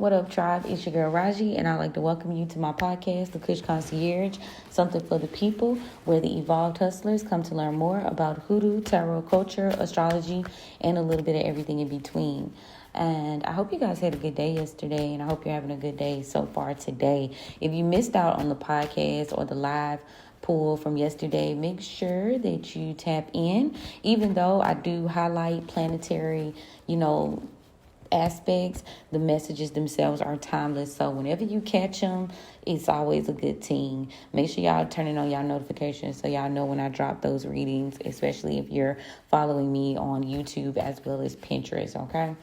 What up, tribe? It's your girl Raji, and I'd like to welcome you to my podcast, The Kush Concierge, something for the people, where the evolved hustlers come to learn more about hoodoo, tarot culture, astrology, and a little bit of everything in between. And I hope you guys had a good day yesterday, and I hope you're having a good day so far today. If you missed out on the podcast or the live poll from yesterday, make sure that you tap in, even though I do highlight planetary, aspects. The messages themselves are timeless, so whenever you catch them, it's always a good team. Make sure y'all turning on y'all notifications so y'all know when I drop those readings, especially if you're following me on YouTube as well as Pinterest. Okay.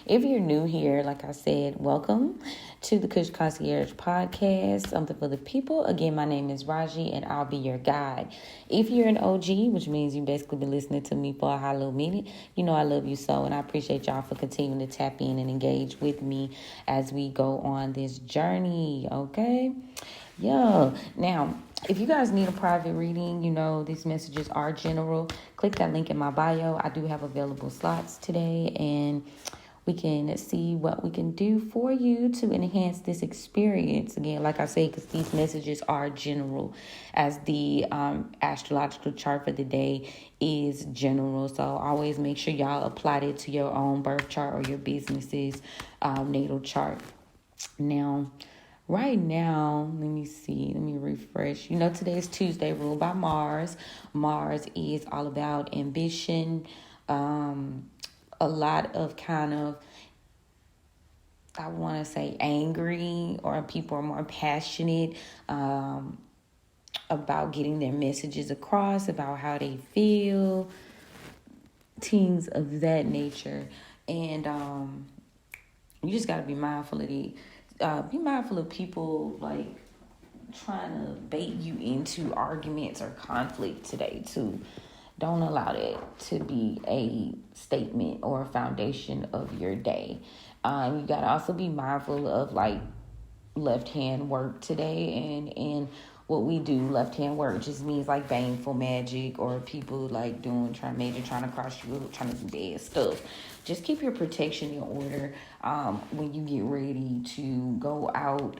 If you're new here, like I said, welcome to the Kush Concierge podcast, something for the people. Again, my name is Raji, and I'll be your guide. If you're an OG, which means you've basically been listening to me for a hot little minute, you know I love you so, and I appreciate y'all for continuing to tap in and engage with me as we go on this journey, okay? Yeah. Now, if you guys need a private reading, these messages are general. Click that link in my bio. I do have available slots today, and we can see what we can do for you to enhance this experience. Again, like I say, because these messages are general, as the astrological chart for the day is general. So always make sure y'all apply it to your own birth chart or your business's natal chart. Now, right now, let me refresh. Today is Tuesday, ruled by Mars. Mars is all about ambition, a lot of I want to say angry, or people are more passionate about getting their messages across, about how they feel, things of that nature. And you just got to be mindful of the be mindful of people like trying to bait you into arguments or conflict today too. Don't allow that to be a statement or a foundation of your day. You gotta also be mindful of like left hand work today, and what we do, left hand work just means like baneful magic, or people like trying to cross you, trying to do bad stuff. Just keep your protection in order when you get ready to go out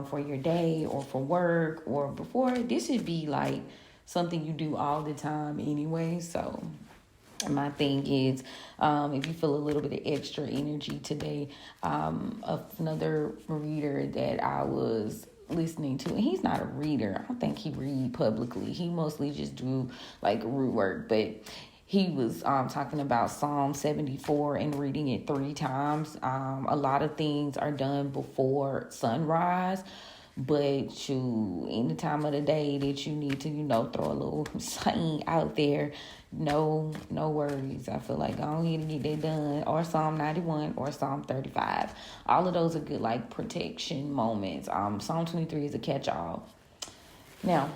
for your day or for work or before. This should be like something you do all the time anyway. So my thing is, if you feel a little bit of extra energy today, another reader that I was listening to, and he's not a reader. I don't think he read publicly. He mostly just do like root work, but he was talking about Psalm 74 and reading it 3 times. A lot of things are done before sunrise, but any time of the day that you need to, throw a little something out there, no worries. I feel like I don't need to get that done. Or Psalm 91 or Psalm 35. All of those are good like protection moments. Psalm 23 is a catch-all. Now,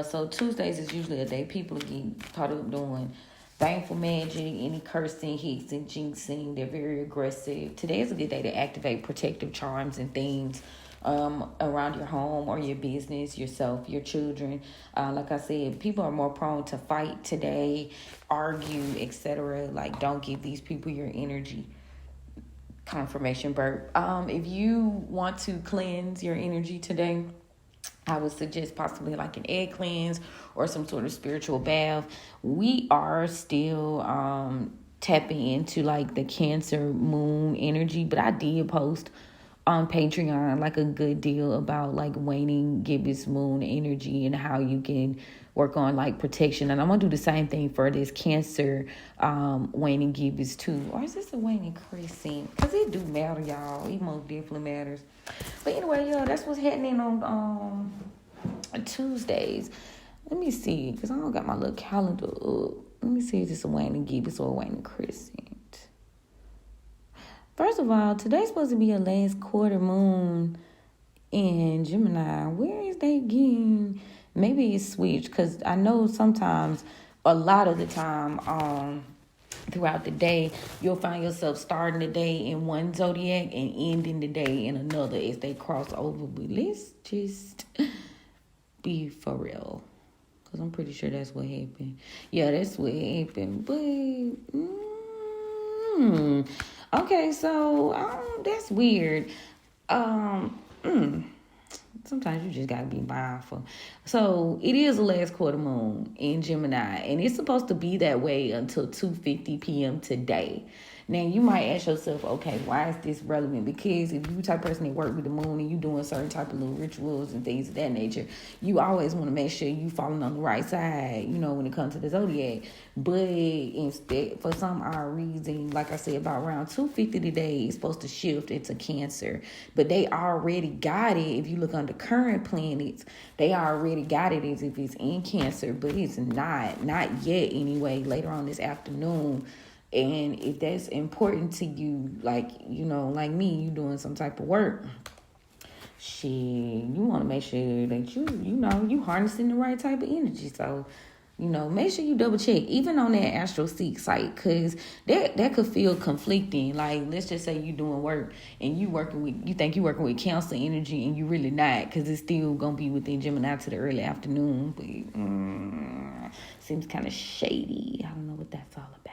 so Tuesdays is usually a day people get caught up doing thankful magic, any cursing, hexing, jinxing. They're very aggressive. Today is a good day to activate protective charms and things around your home or your business, yourself, your children. Like I said, people are more prone to fight today, argue, etc. Like, don't give these people your energy. Confirmation burp. If you want to cleanse your energy today, I would suggest possibly like an egg cleanse or some sort of spiritual bath. We are still tapping into like the Cancer moon energy, but I did post on Patreon like a good deal about like waning gibbous moon energy and how you can work on like protection. And I'm gonna do the same thing for this Cancer waning gibbous too. Or is this a waning crescent? Because it do matter, y'all. It most definitely matters. But anyway, that's what's happening on Tuesdays. Let me see, because I don't got my little calendar up. Let me see if it's a waning gibbous or a waning crescent. First of all, today's supposed to be a last quarter moon in Gemini. Where is that getting? Maybe it's switched, because I know sometimes, a lot of the time, throughout the day, you'll find yourself starting the day in one zodiac and ending the day in another as they cross over. But let's just be for real, because I'm pretty sure that's what happened. Yeah, that's what happened. But Okay, so that's weird. Sometimes you just gotta be mindful. So it is the last quarter moon in Gemini, and it's supposed to be that way until 2:50 p.m. today. Now you might ask yourself, okay, why is this relevant? Because if you type of person that work with the moon and you doing certain type of little rituals and things of that nature, you always want to make sure you falling on the right side, when it comes to the zodiac. But instead, for some odd reason, like I said, about around 2:50 today, it's supposed to shift into Cancer. But they already got it. If you look under current planets, they already got it as if it's in Cancer, but it's not yet anyway. Later on this afternoon. And if that's important to you, like me, you doing some type of work, shit, you want to make sure that you harnessing the right type of energy. So, make sure you double check, even on that Astro Seek site, because that could feel conflicting. Like, let's just say you doing work and you think you working with Cancer energy, and you really not, because it's still gonna be within Gemini to the early afternoon. But seems kind of shady. I don't know what that's all about.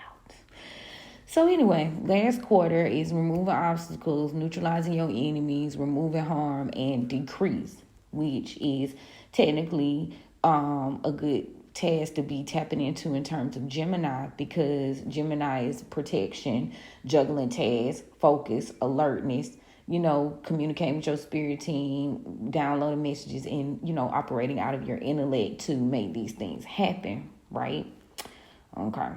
So anyway, last quarter is removing obstacles, neutralizing your enemies, removing harm, and decrease, which is technically a good task to be tapping into in terms of Gemini, because Gemini is protection, juggling tasks, focus, alertness, communicating with your spirit team, downloading messages, and, operating out of your intellect to make these things happen, right? Okay.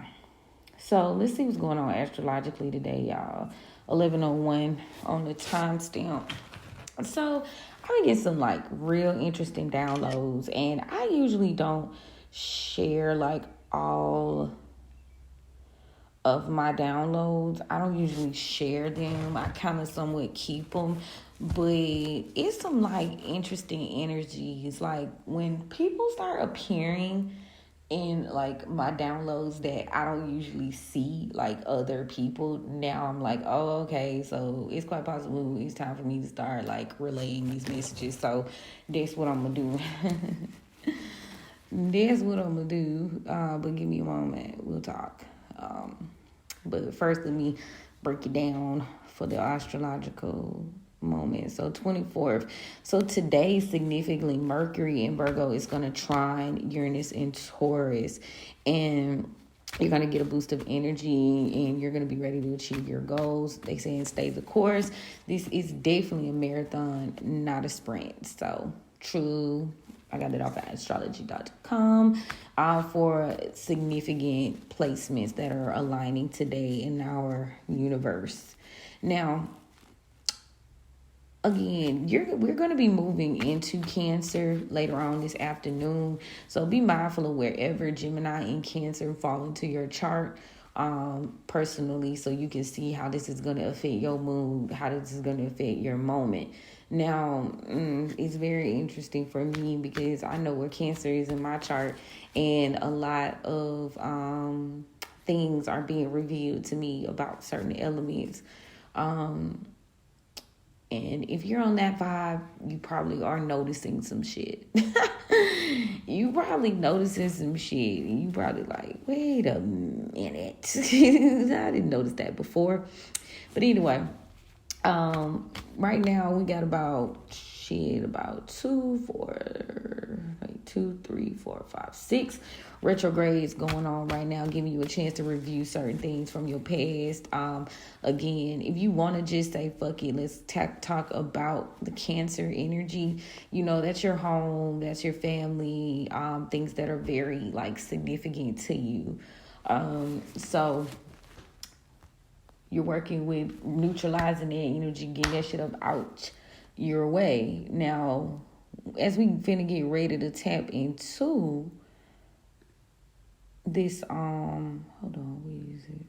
So let's see what's going on astrologically today, y'all. 11:01 on the timestamp. So I've been getting some real interesting downloads, and I usually don't share all of my downloads. I don't usually share them. I kind of somewhat keep them, but it's some interesting energies. Like when people start appearing in my downloads that I don't usually see other people, now I'm like, oh, okay, so it's quite possible it's time for me to start relaying these messages. So that's what I'm gonna do. That's what I'm gonna do. But give me a moment, we'll talk. But first, let me break it down for the astrological moment. So 24th. So today, significantly, Mercury in Virgo is going to trine Uranus in Taurus, and you're going to get a boost of energy, and you're going to be ready to achieve your goals. They say stay the course. This is definitely a marathon, not a sprint. So true. I got it off at astrology.com for significant placements that are aligning today in our universe. Now, again, we're going to be moving into Cancer later on this afternoon. So be mindful of wherever Gemini and Cancer fall into your chart personally, so you can see how this is going to affect your mood, how this is going to affect your moment. Now, it's very interesting for me because I know where Cancer is in my chart, and a lot of things are being revealed to me about certain elements. And if you're on that vibe, you probably are noticing some shit. You probably noticing some shit. You probably wait a minute. I didn't notice that before. But anyway, right now we got about 6 retrogrades going on right now, giving you a chance to review certain things from your past. Again, if you want to just say fuck it, let's talk about the Cancer energy. That's your home, that's your family, things that are very significant to you. So you're working with neutralizing that energy, getting that shit up out your way. Now, as we finna get ready to tap into this, hold on, where is it?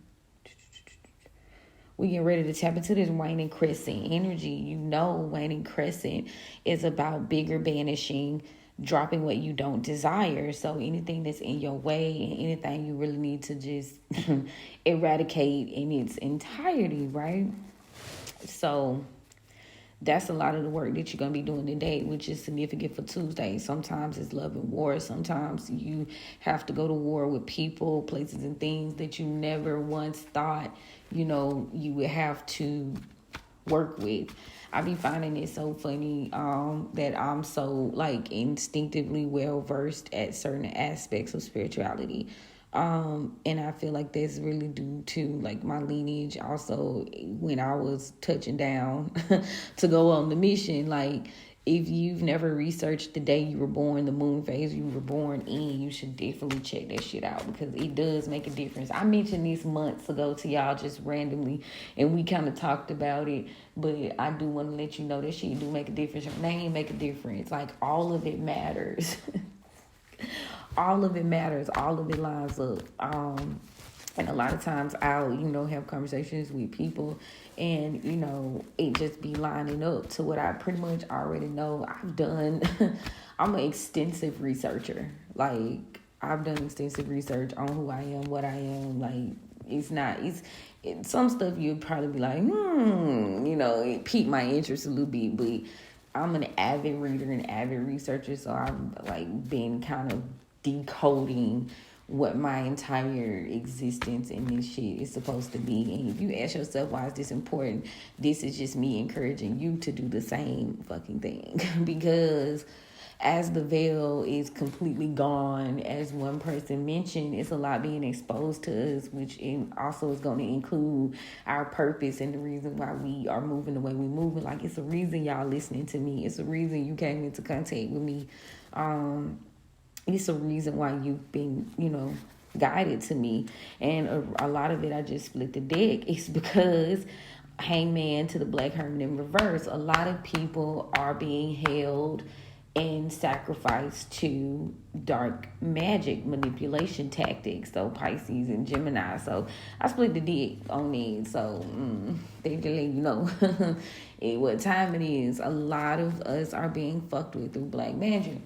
We get ready to tap into this waning crescent energy. Waning crescent is about bigger banishing, dropping what you don't desire. So anything that's in your way and anything you really need to just eradicate in its entirety, right? So that's a lot of the work that you're going to be doing today, which is significant for Tuesday. Sometimes it's love and war. Sometimes you have to go to war with people, places, and things that you never once thought, you would have to work with. I be finding it so funny that I'm so like instinctively well versed at certain aspects of spirituality. And I feel like that's really due to like my lineage. Also, when I was touching down to go on the mission, like if you've never researched the day you were born, the moon phase you were born in, you should definitely check that shit out because it does make a difference. I mentioned this months ago to y'all just randomly, and we kind of talked about it, but I do want to let you know that shit do make a difference. Your name make a difference. Like all of it matters. All of it matters. All of it lines up. And a lot of times I'll, have conversations with people and, it just be lining up to what I pretty much already know. I'm an extensive researcher. Like, I've done extensive research on who I am, what I am. Like, some stuff you'd probably be like, it piqued my interest a little bit, but I'm an avid reader and avid researcher, so I've, like, been kind of decoding what my entire existence in this shit is supposed to be. And if you ask yourself why is this important, this is just me encouraging you to do the same fucking thing. Because as the veil is completely gone, as one person mentioned, it's a lot being exposed to us, which also is going to include our purpose and the reason why we are moving the way we're moving. Like, it's a reason y'all listening to me. It's a reason you came into contact with me. It's a reason why you've been, guided to me. And a lot of it, I just split the deck. It's because Hangman to the Black Hermit in reverse. A lot of people are being held and sacrificed to dark magic manipulation tactics. So Pisces and Gemini. So I split the deck on it. So they can let you know what time it is. A lot of us are being fucked with through black magic.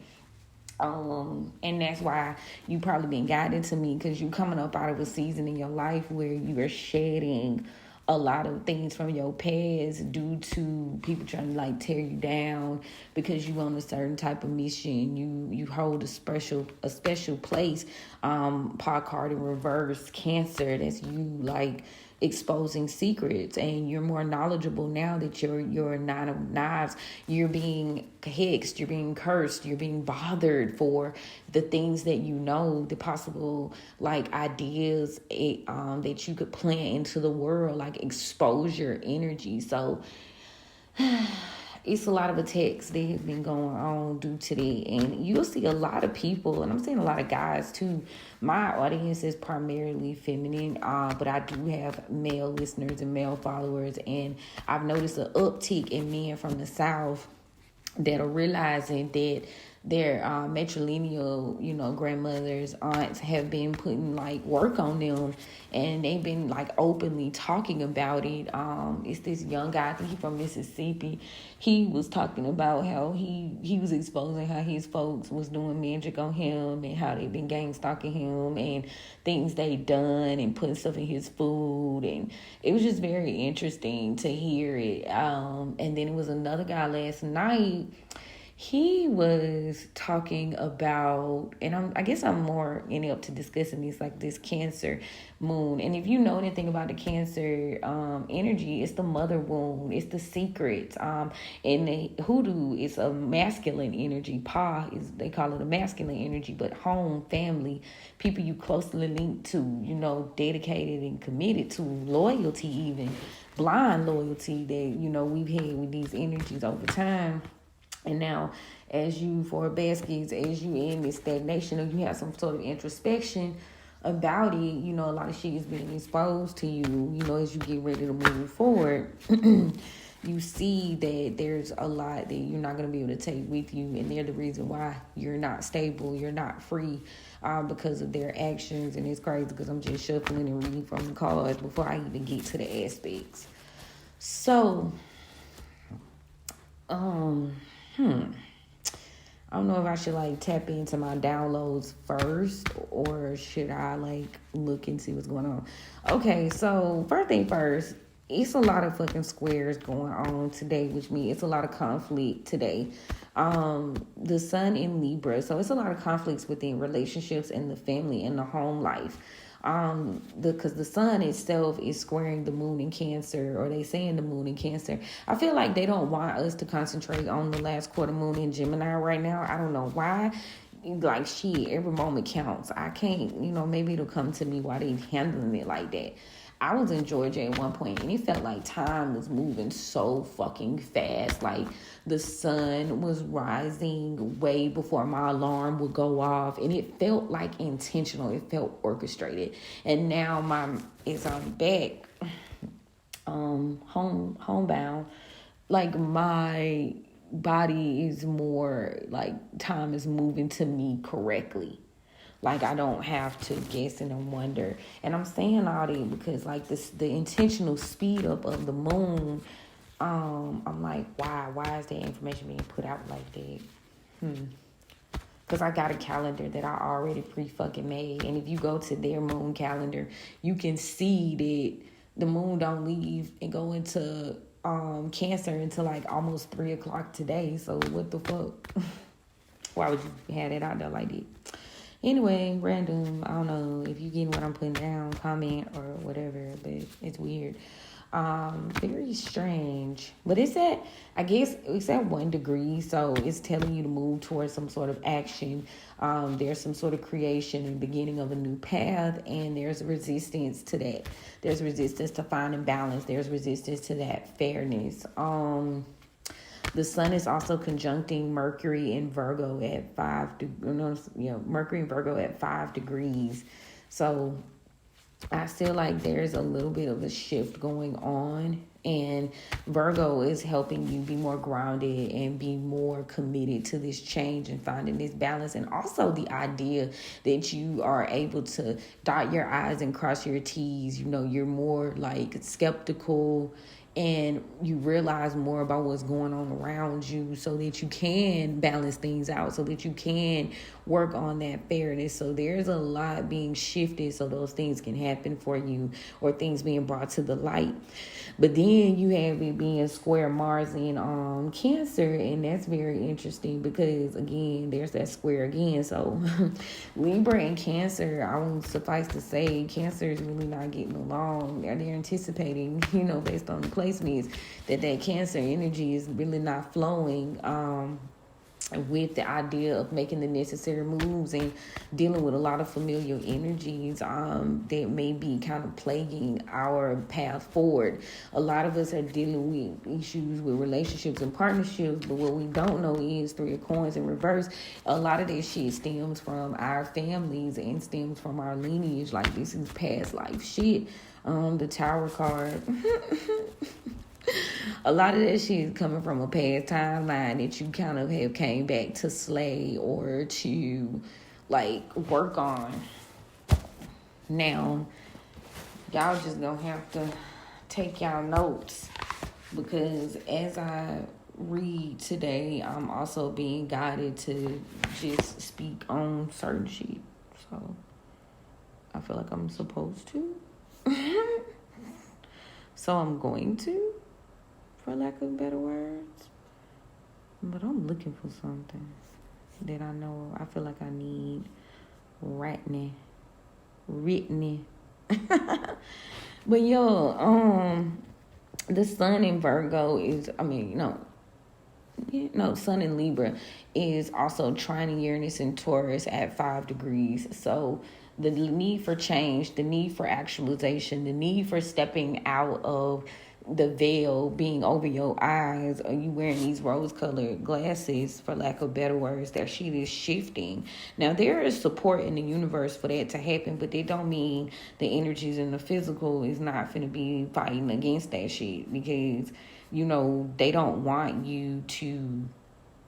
And that's why you probably been guided to me, because you coming up out of a season in your life where you are shedding a lot of things from your past due to people trying to like tear you down because you on a certain type of mission. You hold a special place. Paul card in reverse, Cancer. That's you like exposing secrets, and you're more knowledgeable now that you're a Nine of Knives. You're being hexed, you're being cursed, you're being bothered for the things that the possible like ideas that you could plant into the world, like exposure energy. So it's a lot of attacks that have been going on due to that. And you'll see a lot of people, and I'm seeing a lot of guys too. My audience is primarily feminine, but I do have male listeners and male followers. And I've noticed an uptick in men from the South that are realizing that their matrilineal, grandmothers, aunts have been putting like work on them, and they've been like openly talking about it. It's this young guy, I think he's from Mississippi. He was talking about how he was exposing how his folks was doing magic on him and how they've been gang stalking him and things they done and putting stuff in his food, and it was just very interesting to hear it. And then it was another guy last night. He was talking about, and I guess I'm more up to discussing this, like this Cancer moon. And if you know anything about the Cancer energy, it's the mother wound, it's the secrets. And the Hoodoo is a masculine energy. They call it a masculine energy, but home, family, people you closely linked to, dedicated and committed to, loyalty, even blind loyalty that, we've had with these energies over time. And now, as you in this stagnation, or you have some sort of introspection about it, a lot of shit is being exposed to you, as you get ready to move forward. You see that there's a lot that you're not going to be able to take with you, and they're the reason why you're not stable, you're not free, because of their actions. And it's crazy because I'm just shuffling and reading from the cards before I even get to the aspects. So, I don't know if I should like tap into my downloads first, or should I like look and see what's going on. Okay, so first thing first, it's a lot of fucking squares going on today, which means it's a lot of conflict today. The sun in Libra, so it's a lot of conflicts within relationships and the family and the home life. Because the sun itself is squaring the moon in Cancer, or they saying the moon in Cancer. I feel like they don't want us to concentrate on the last quarter moon in Gemini right now. I don't know why. Like, shit, every moment counts. I can't, maybe it'll come to me why they handling it like that. I was in Georgia at one point, and it felt like time was moving so fucking fast. Like, the sun was rising way before my alarm would go off, and it felt like intentional. It felt orchestrated. And now as I'm back, homebound, like, my body is more like time is moving to me correctly. Like, I don't have to guess and wonder. And I'm saying all that because, like, the intentional speed up of the moon, I'm like, why is that information being put out like that? Because I got a calendar that I already pre-fucking made. And if you go to their moon calendar, you can see that the moon don't leave and go into Cancer until, like, almost 3 o'clock today. So what the fuck? Why would you have that out there like that? Anyway, random. I don't know if you getting what I'm putting down, comment or whatever, but it's weird. Very strange. But I guess it's at 1 degree, so it's telling you to move towards some sort of action. There's some sort of creation and beginning of a new path, and there's resistance to that. There's resistance to finding balance. There's resistance to that fairness. The sun is also conjuncting Mercury in Virgo at 5 Mercury and Virgo at 5 degrees. So I feel like there's a little bit of a shift going on, and Virgo is helping you be more grounded and be more committed to this change and finding this balance. And also the idea that you are able to dot your I's and cross your T's. You're more like skeptical, and you realize more about what's going on around you so that you can balance things out, so that you can work on that fairness. So there's a lot being shifted so those things can happen for you, or things being brought to the light. But then you have it being square Mars in Cancer, and that's very interesting because, again, there's that square again. So Libra and Cancer, I won't suffice to say, Cancer is really not getting along. They're anticipating, based on the placements, that Cancer energy is really not flowing with the idea of making the necessary moves and dealing with a lot of familiar energies that may be kind of plaguing our path forward. A lot of us are dealing with issues with relationships and partnerships, but what we don't know is 3 of coins in reverse. A lot of that shit stems from our families and stems from our lineage. Like, this is past life shit. The Tower card. A lot of that shit is coming from a past timeline that you kind of have came back to slay or to, like, work on. Now, y'all just gonna have to take y'all notes, because as I read today, I'm also being guided to just speak on certain shit. So I feel like I'm supposed to. So I'm going to, for lack of better words. But I'm looking for something that I feel like I need written. But the sun in Virgo is, sun in Libra is also trining Uranus and Taurus at 5 degrees. So the need for change, the need for actualization, the need for stepping out of the veil being over your eyes, or you wearing these rose-colored glasses, for lack of better words, that shit is shifting. Now, there is support in the universe for that to happen, but they don't mean the energies in the physical is not finna be fighting against that shit, because, they don't want you to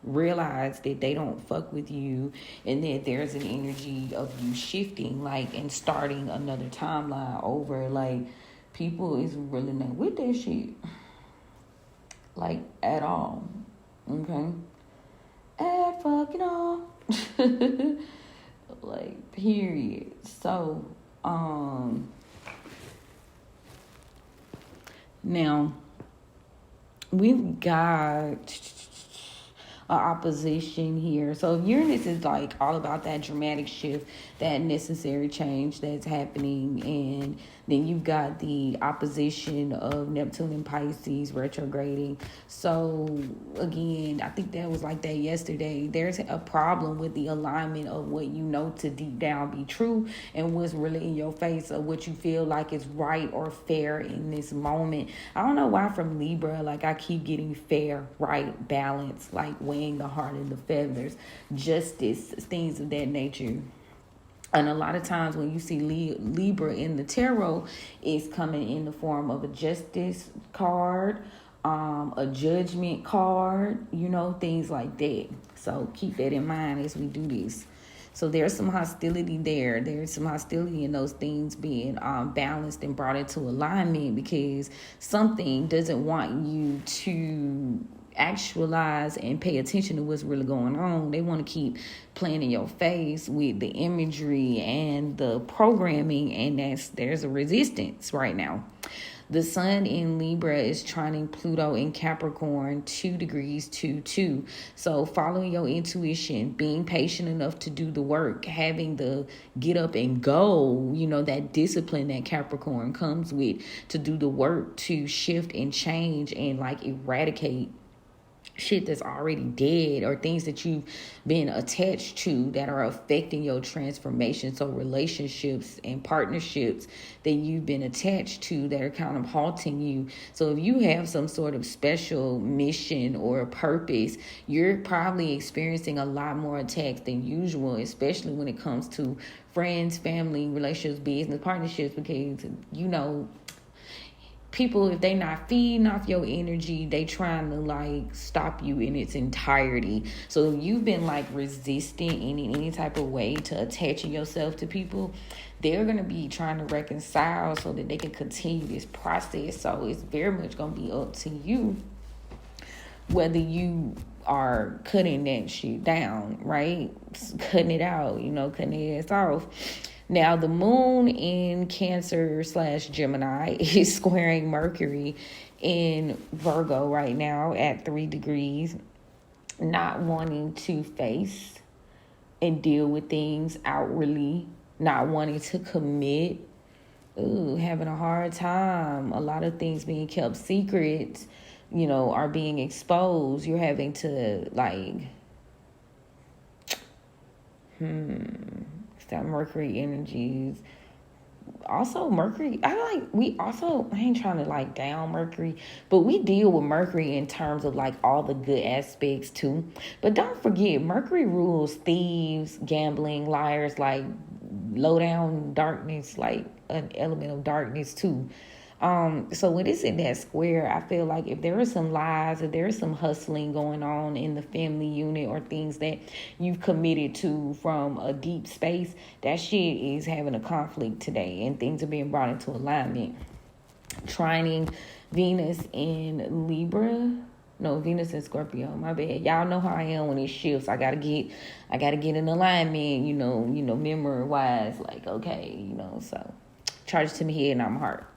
realize that they don't fuck with you, and that there's an energy of you shifting, like, and starting another timeline over. Like, people is really not with that shit, like, at all. Okay, at fucking all. Like, period. So Now, we've got opposition here. So Uranus is like all about that dramatic shift, that necessary change that's happening, and then you've got the opposition of Neptune and Pisces retrograding. So again, I think that was like that yesterday. There's a problem with the alignment of what you know to deep down be true and what's really in your face, or what you feel like is right or fair in this moment. I don't know why from Libra, like I keep getting fair, right, balance, like weighing the heart and the feathers, justice, things of that nature. And a lot of times when you see Libra in the tarot, it's coming in the form of a justice card, a judgment card, things like that. So keep that in mind as we do this. So there's some hostility there. There's some hostility in those things being balanced and brought into alignment, because something doesn't want you to actualize and pay attention to what's really going on. They want to keep playing in your face with the imagery and the programming, and there's a resistance right now. The sun in Libra is trining Pluto in Capricorn 2 degrees 2-2. So following your intuition, being patient enough to do the work, having the get up and go, that discipline that Capricorn comes with, to do the work to shift and change and like eradicate shit that's already dead, or things that you've been attached to that are affecting your transformation. So relationships and partnerships that you've been attached to that are kind of halting you. So if you have some sort of special mission or purpose, you're probably experiencing a lot more attacks than usual, especially when it comes to friends, family, relationships, business, partnerships, because people, if they not feeding off your energy, they trying to like stop you in its entirety. So if you've been like resisting in any type of way to attaching yourself to people, they're going to be trying to reconcile so that they can continue this process. So it's very much going to be up to you whether you are cutting that shit down, right? Cutting it out, cutting it ass off. Now, the moon in Cancer/Gemini is squaring Mercury in Virgo right now at 3 degrees, not wanting to face and deal with things outwardly, not wanting to commit, having a hard time. A lot of things being kept secret, are being exposed. You're having to that Mercury energies. Also Mercury, I ain't trying to down Mercury, but we deal with Mercury in terms of all the good aspects too. But don't forget, Mercury rules thieves, gambling, liars, low down darkness, an element of darkness too. So when it's in that square, I feel like if there are some lies, if there is some hustling going on in the family unit, or things that you've committed to from a deep space, that shit is having a conflict today, and things are being brought into alignment. Trining Venus in Libra. No, Venus in Scorpio. My bad. Y'all know how I am when it shifts. I gotta get in alignment, memory wise. Okay, so charge it to me head, not my heart.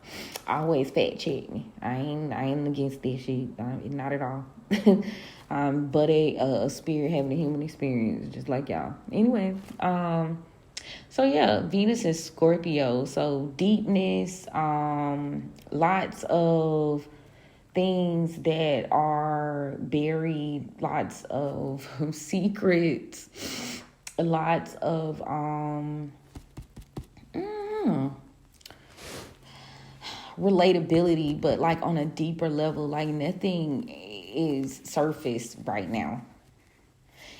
Always fact check me. I ain't against this shit. Not at all. But a spirit having a human experience, just like y'all. Anyway, so yeah, Venus is Scorpio. So deepness, lots of things that are buried, lots of secrets, lots of relatability, but on a deeper level. Nothing is surface right now.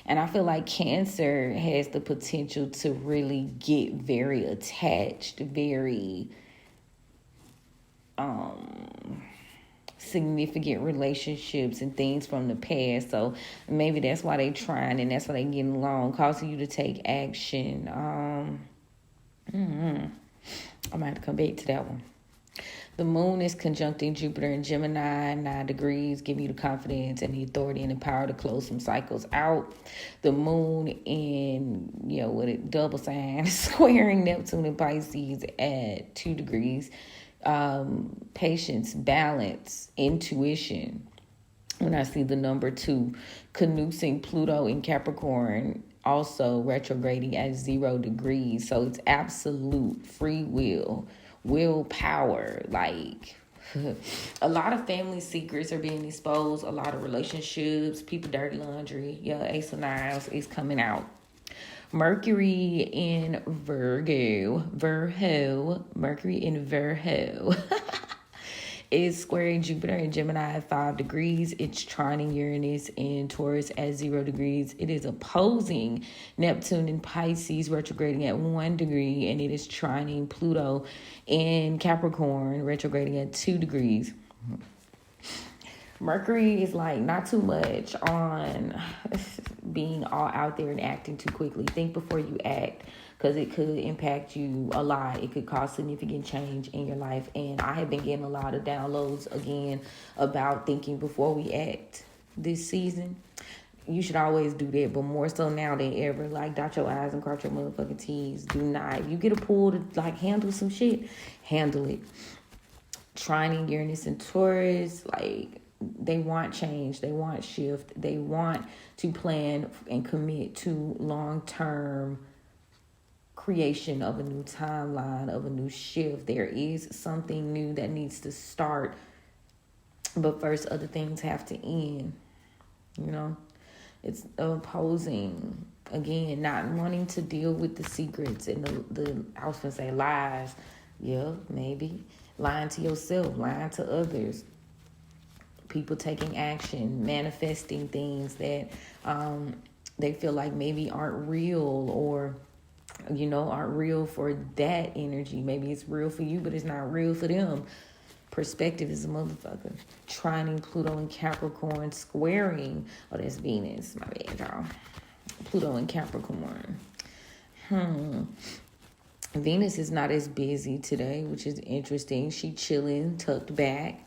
And I feel like Cancer has the potential to really get very attached, very significant relationships and things from the past. So maybe that's why they trying, and that's why they getting along, causing you to take action. I might have to come back to that one. The moon is conjuncting Jupiter in Gemini, 9 degrees, giving you the confidence and the authority and the power to close some cycles out. The moon in, double sign, squaring Neptune and Pisces at 2 degrees, patience, balance, intuition. When I see the number 2, conjunct Pluto in Capricorn, also retrograding at 0 degrees. So it's absolute free will, willpower. Like, a lot of family secrets are being exposed. A lot of relationships, people dirty laundry. Yeah, Ace of Knives is coming out. Mercury in Mercury in Virgo is squaring Jupiter and Gemini at 5 degrees. It's trining Uranus in Taurus at 0 degrees. It is opposing Neptune in Pisces, retrograding at 1 degree, and it is trining Pluto in Capricorn, retrograding at 2 degrees. Mercury is like not too much on being all out there and acting too quickly. Think before you act, because it could impact you a lot. It could cause significant change in your life. And I have been getting a lot of downloads again about thinking before we act this season. You should always do that, but more so now than ever. Like, dot your I's and cross your motherfucking T's. Do not. If you get a pull to like handle some shit, handle it. Trining Uranus and Taurus, like, they want change, they want shift, they want to plan and commit to long-term creation of a new timeline, of a new shift. There is something new that needs to start, but first other things have to end. You know, it's opposing, again, not wanting to deal with the secrets and the I was gonna say lies. Yeah, maybe lying to yourself, lying to others. People taking action, manifesting things that they feel like maybe aren't real, or aren't real for that energy. Maybe it's real for you, but it's not real for them. Perspective is a motherfucker. Trining Pluto in Capricorn, squaring. Oh, that's Venus. My bad, y'all. Pluto in Capricorn. Venus is not as busy today, which is interesting. She chilling, tucked back.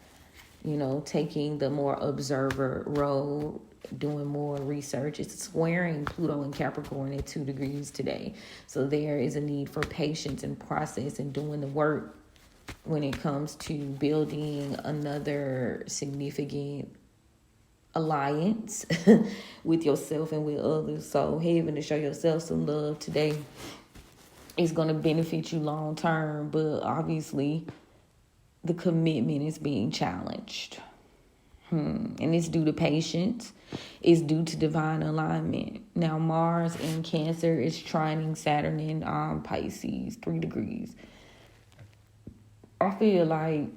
Taking the more observer role, doing more research. It's squaring Pluto and Capricorn at 2 degrees today. So there is a need for patience and process and doing the work when it comes to building another significant alliance with yourself and with others. So having to show yourself some love today is going to benefit you long term, but obviously the commitment is being challenged. And it's due to patience. It's due to divine alignment. Now, Mars in Cancer is trining Saturn in Pisces, 3 degrees. I feel like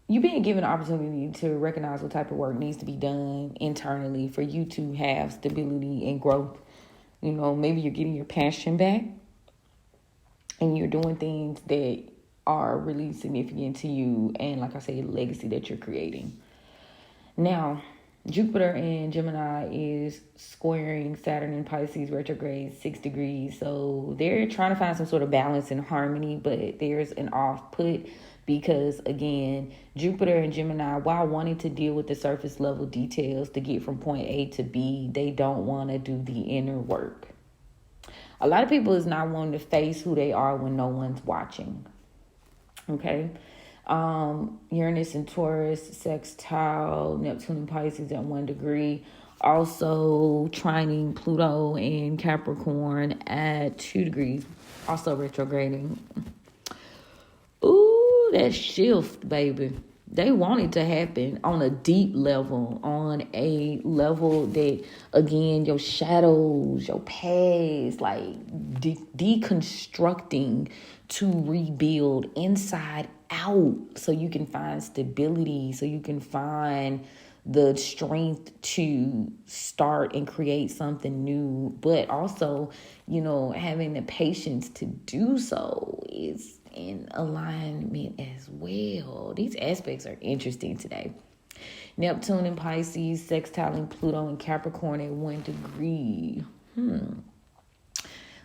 you're being given an opportunity to recognize what type of work needs to be done internally for you to have stability and growth. Maybe you're getting your passion back, and you're doing things that are really significant to you, and like I say, legacy that you're creating. Now, Jupiter and Gemini is squaring Saturn in Pisces retrograde 6 degrees. So they're trying to find some sort of balance and harmony, but there's an off put because, again, Jupiter and Gemini, while wanting to deal with the surface level details to get from point A to B, they don't want to do the inner work. A lot of people is not wanting to face who they are when no one's watching. Okay? Uranus and Taurus, sextile, Neptune and Pisces at 1 degree. Also trining Pluto and Capricorn at 2 degrees. Also retrograding. Ooh, that shift, baby. They want it to happen on a deep level, on a level that, again, your shadows, your past, like deconstructing to rebuild inside out so you can find stability, so you can find the strength to start and create something new, but also, having the patience to do so is in alignment as well. These aspects are interesting today. Neptune in Pisces, sextiling Pluto and Capricorn at 1 degree.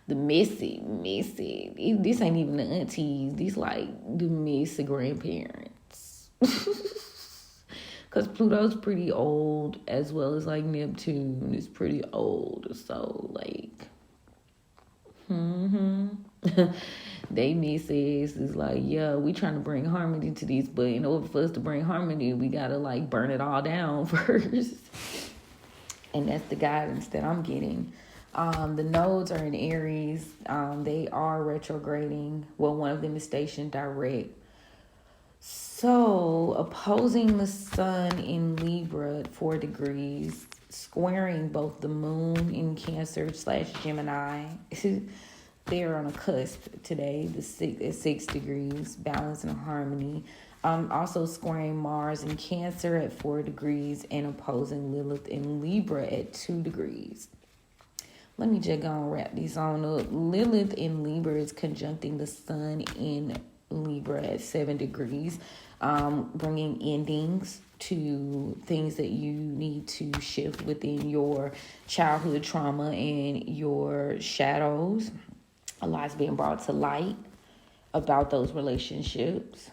The messy. This ain't even the aunties. These like the messy grandparents. Because Pluto's pretty old, as well as like Neptune is pretty old. So like, They missus is like, yeah, we trying to bring harmony to these, but in order for us to bring harmony, we gotta like burn it all down first. And that's the guidance that I'm getting. The nodes are in Aries. They are retrograding. Well, one of them is stationed direct. So, opposing the sun in Libra at 4 degrees, squaring both the moon in Cancer / Gemini. They're on a cusp today, at 6 degrees, balance and harmony. Also squaring Mars in Cancer at 4 degrees and opposing Lilith in Libra at 2 degrees. Let me just go and wrap these on up. Lilith in Libra is conjuncting the sun in Libra at 7 degrees, bringing endings to things that you need to shift within your childhood trauma and your shadows. A lot's being brought to light about those relationships.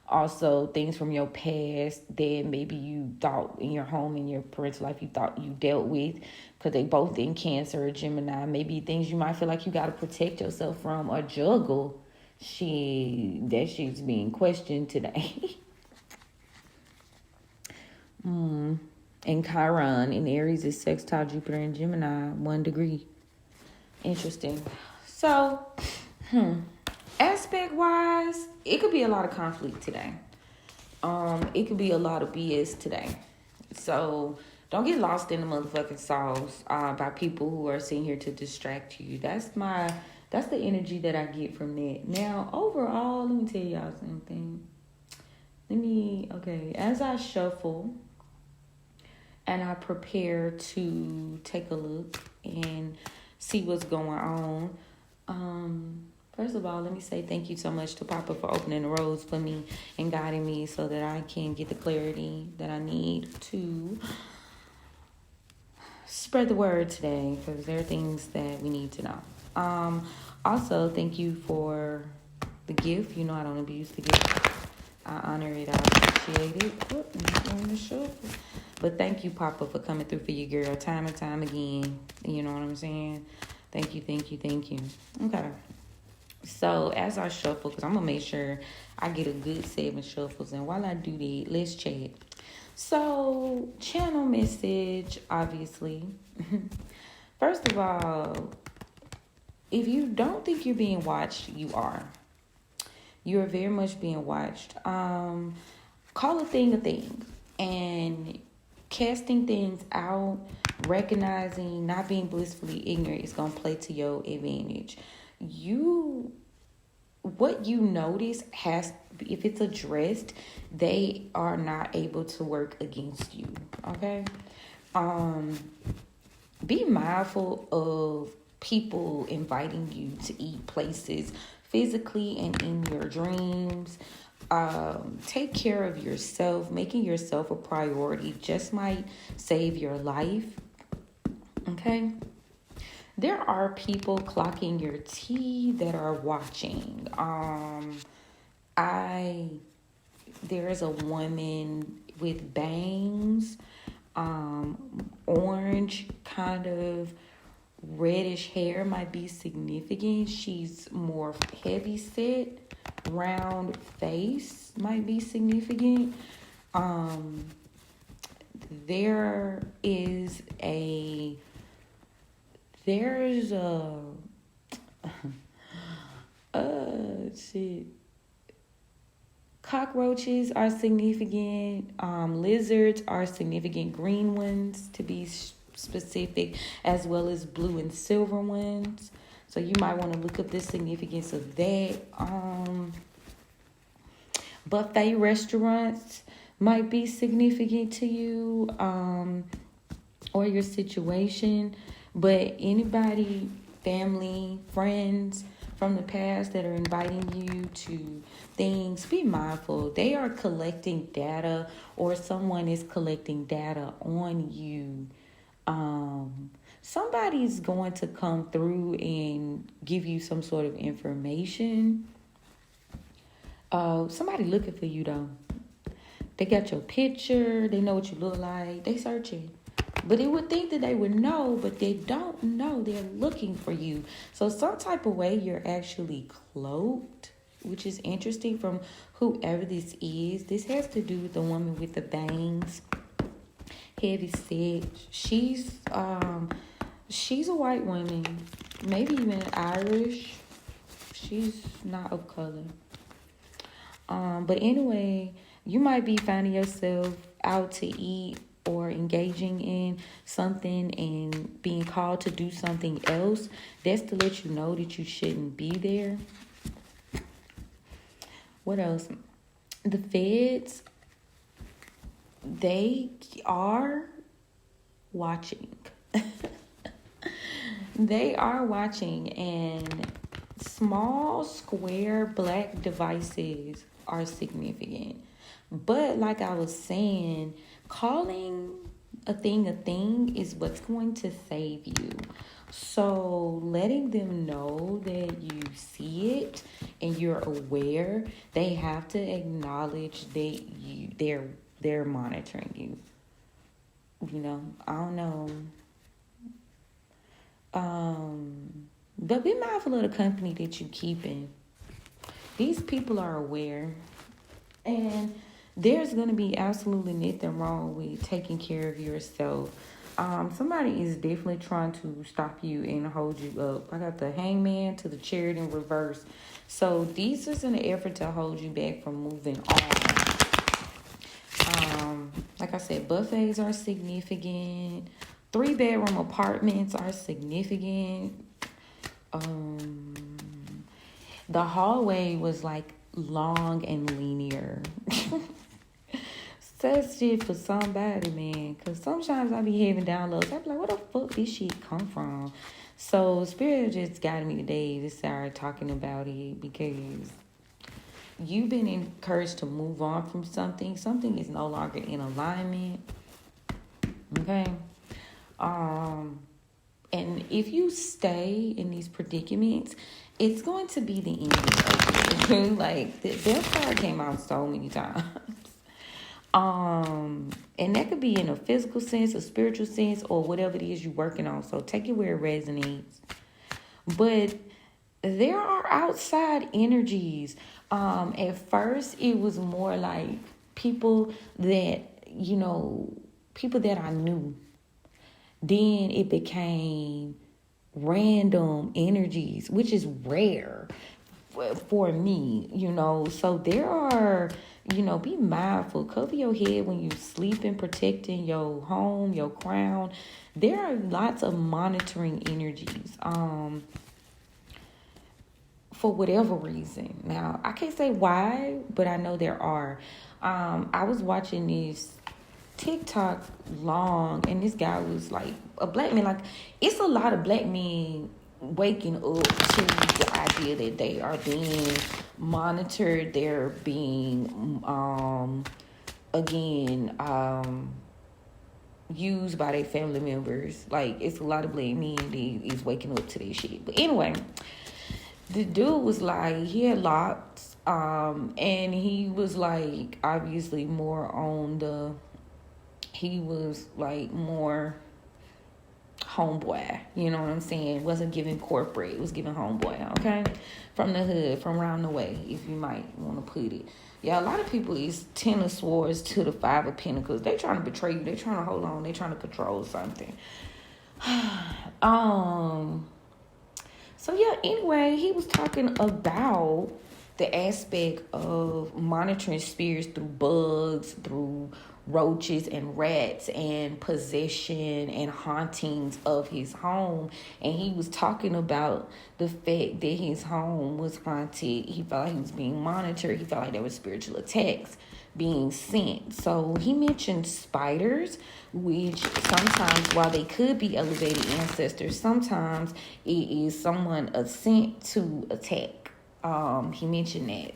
Also, things from your past that maybe you thought in your home, in your parental life, you thought you dealt with, because they both in Cancer or Gemini. Maybe things you might feel like you got to protect yourself from or juggle. That shit's being questioned today. And Chiron in Aries is sextile Jupiter in Gemini, 1 degree. Interesting. So, aspect wise, it could be a lot of conflict today. It could be a lot of BS today. So don't get lost in the motherfucking sauce by people who are sitting here to distract you. That's the energy that I get from that. Now, overall, let me tell y'all something. As I shuffle and I prepare to take a look and see what's going on. First of all, let me say thank you so much to Papa for opening the roads for me and guiding me so that I can get the clarity that I need to spread the word today, because there are things that we need to know. Also, thank you for the gift. You know I don't abuse the gift. I honor it. I appreciate it. But thank you, Papa, for coming through for your girl time and time again. You know what I'm saying? Thank you. Okay. So as I shuffle, because I'm going to make sure I get a good 7 shuffles. And while I do that, let's chat. So, channel message, obviously. First of all, if you don't think you're being watched, you are. You are very much being watched. Call a thing. And casting things out, recognizing, not being blissfully ignorant is going to play to your advantage. What you notice if it's addressed, they are not able to work against you. Okay? Be mindful of people inviting you to eat places physically and in your dreams. Take care of yourself. Making yourself a priority just might save your life. Okay? There are people clocking your tea that are watching. There's a woman with bangs, orange, kind of reddish hair might be significant. She's more heavy set, round face might be significant. There's a cockroaches are significant. Lizards are significant, green ones to be specific, as well as blue and silver ones. So you might want to look up the significance of that. Buffet restaurants might be significant to you or your situation. But anybody, family, friends from the past that are inviting you to things, be mindful. They are collecting data, or someone is collecting data on you. Somebody's going to come through and give you some sort of information. Somebody looking for you though. They got your picture. They know what you look like. They searching. But it would think that they would know, but they don't know. They're looking for you. So some type of way you're actually cloaked, which is interesting from whoever this is. This has to do with the woman with the bangs, heavy set. She's a white woman, maybe even Irish. She's not of color. But anyway, you might be finding yourself out to eat or engaging in something and being called to do something else. That's to let you know that you shouldn't be there. What else? The feds, they are watching. They are watching, and small square black devices are significant. But like I was saying, calling a thing is what's going to save you. So letting them know that you see it and you're aware, they have to acknowledge that they're monitoring you. You know, I don't know. But be mindful of the company that you're keeping. These people are aware. And there's going to be absolutely nothing wrong with taking care of yourself. Somebody is definitely trying to stop you and hold you up. I got the hangman to the chariot in reverse. So these is an effort to hold you back from moving on. Like I said, buffets are significant. 3-bedroom apartments are significant. The hallway was like long and linear. Such shit for somebody, man. Because sometimes I be having downloads. I be like, where the fuck this shit come from? So Spirit just guided me today to start talking about it, because you've been encouraged to move on from something. Something is no longer in alignment. Okay? And if you stay in these predicaments, it's going to be the end of you. Like, that card came out so many times. And that could be in a physical sense, a spiritual sense, or whatever it is you're working on. So take it where it resonates. But there are outside energies. At first, it was more like people that I knew. Then it became random energies, which is rare for me, So there are, be mindful. Cover your head when you sleep and protecting your home, your crown. There are lots of monitoring energies. For whatever reason. Now, I can't say why, but I know there are. I was watching this TikTok and this guy was like a black man. Like, it's a lot of black men waking up to the idea that they are being monitored. They're being used by their family members. Like, it's a lot of black men that is waking up to this shit. But anyway, the dude was like, he had locks, and he was like obviously more on he was like more homeboy, you know what I'm saying? Wasn't giving corporate, it was giving homeboy, okay? From the hood, from around the way, if you might want to put it. Yeah, a lot of people is 10 of swords to the 5 of pentacles. They trying to betray you. They trying to hold on. They trying to control something. So yeah, anyway, he was talking about the aspect of monitoring spirits through bugs, through roaches and rats, and possession and hauntings of his home. And he was talking about the fact that his home was haunted. He felt like he was being monitored. He felt like there were spiritual attacks being sent. So he mentioned spiders, which sometimes, while they could be elevated ancestors, sometimes it is someone sent to attack. He mentioned that.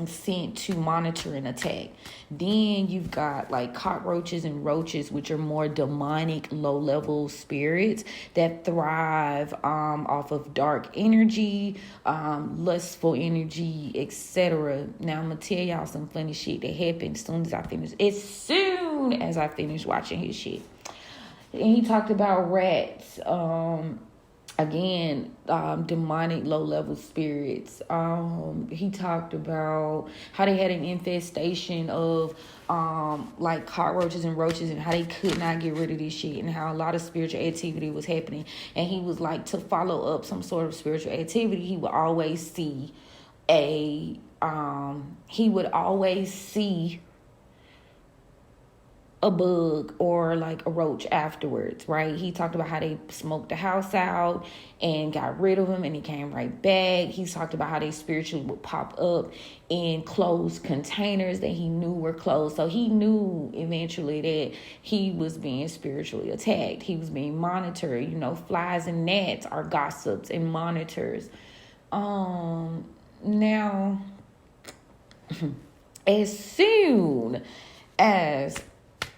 Sent to monitor and attack. Then you've got like cockroaches and roaches, which are more demonic, low-level spirits that thrive off of dark energy, lustful energy, etc. Now I'm gonna tell y'all some funny shit that happened as soon as I finish. As soon soon as I finished watching his shit. And he talked about rats. Again, demonic low-level spirits. He talked about how they had an infestation of like cockroaches and roaches, and how they could not get rid of this shit, and how a lot of spiritual activity was happening. And he was like, to follow up some sort of spiritual activity, he would always see a bug or like a roach afterwards, right? He talked about how they smoked the house out and got rid of him, and he came right back. He talked about how they spiritually would pop up in closed containers that he knew were closed. So he knew eventually that he was being spiritually attacked. He was being monitored. You know, flies and gnats are gossips and monitors. Now, as soon as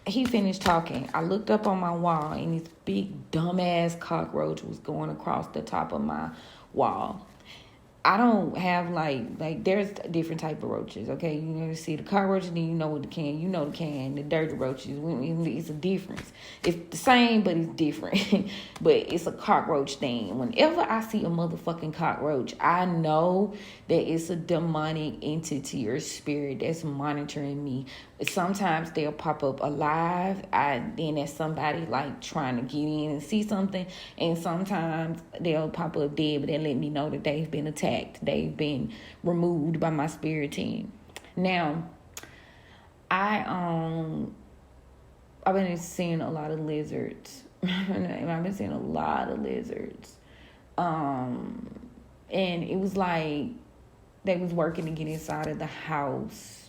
he finished talking, I looked up on my wall, and this big dumbass cockroach was going across the top of my wall. I don't have like there's different type of roaches, okay? You know, you see the cockroaches, then you know what the the dirty roaches. It's a difference. It's the same, but it's different. But it's a cockroach thing. Whenever I see a motherfucking cockroach, I know that it's a demonic entity or spirit that's monitoring me. Sometimes they'll pop up alive. Then that's somebody like trying to get in and see something. And sometimes they'll pop up dead, but they let me know that they've been attacked. They've been removed by my spirit team. Now, I've been seeing a lot of lizards. I've been seeing a lot of lizards. And it was like they was working to get inside of the house.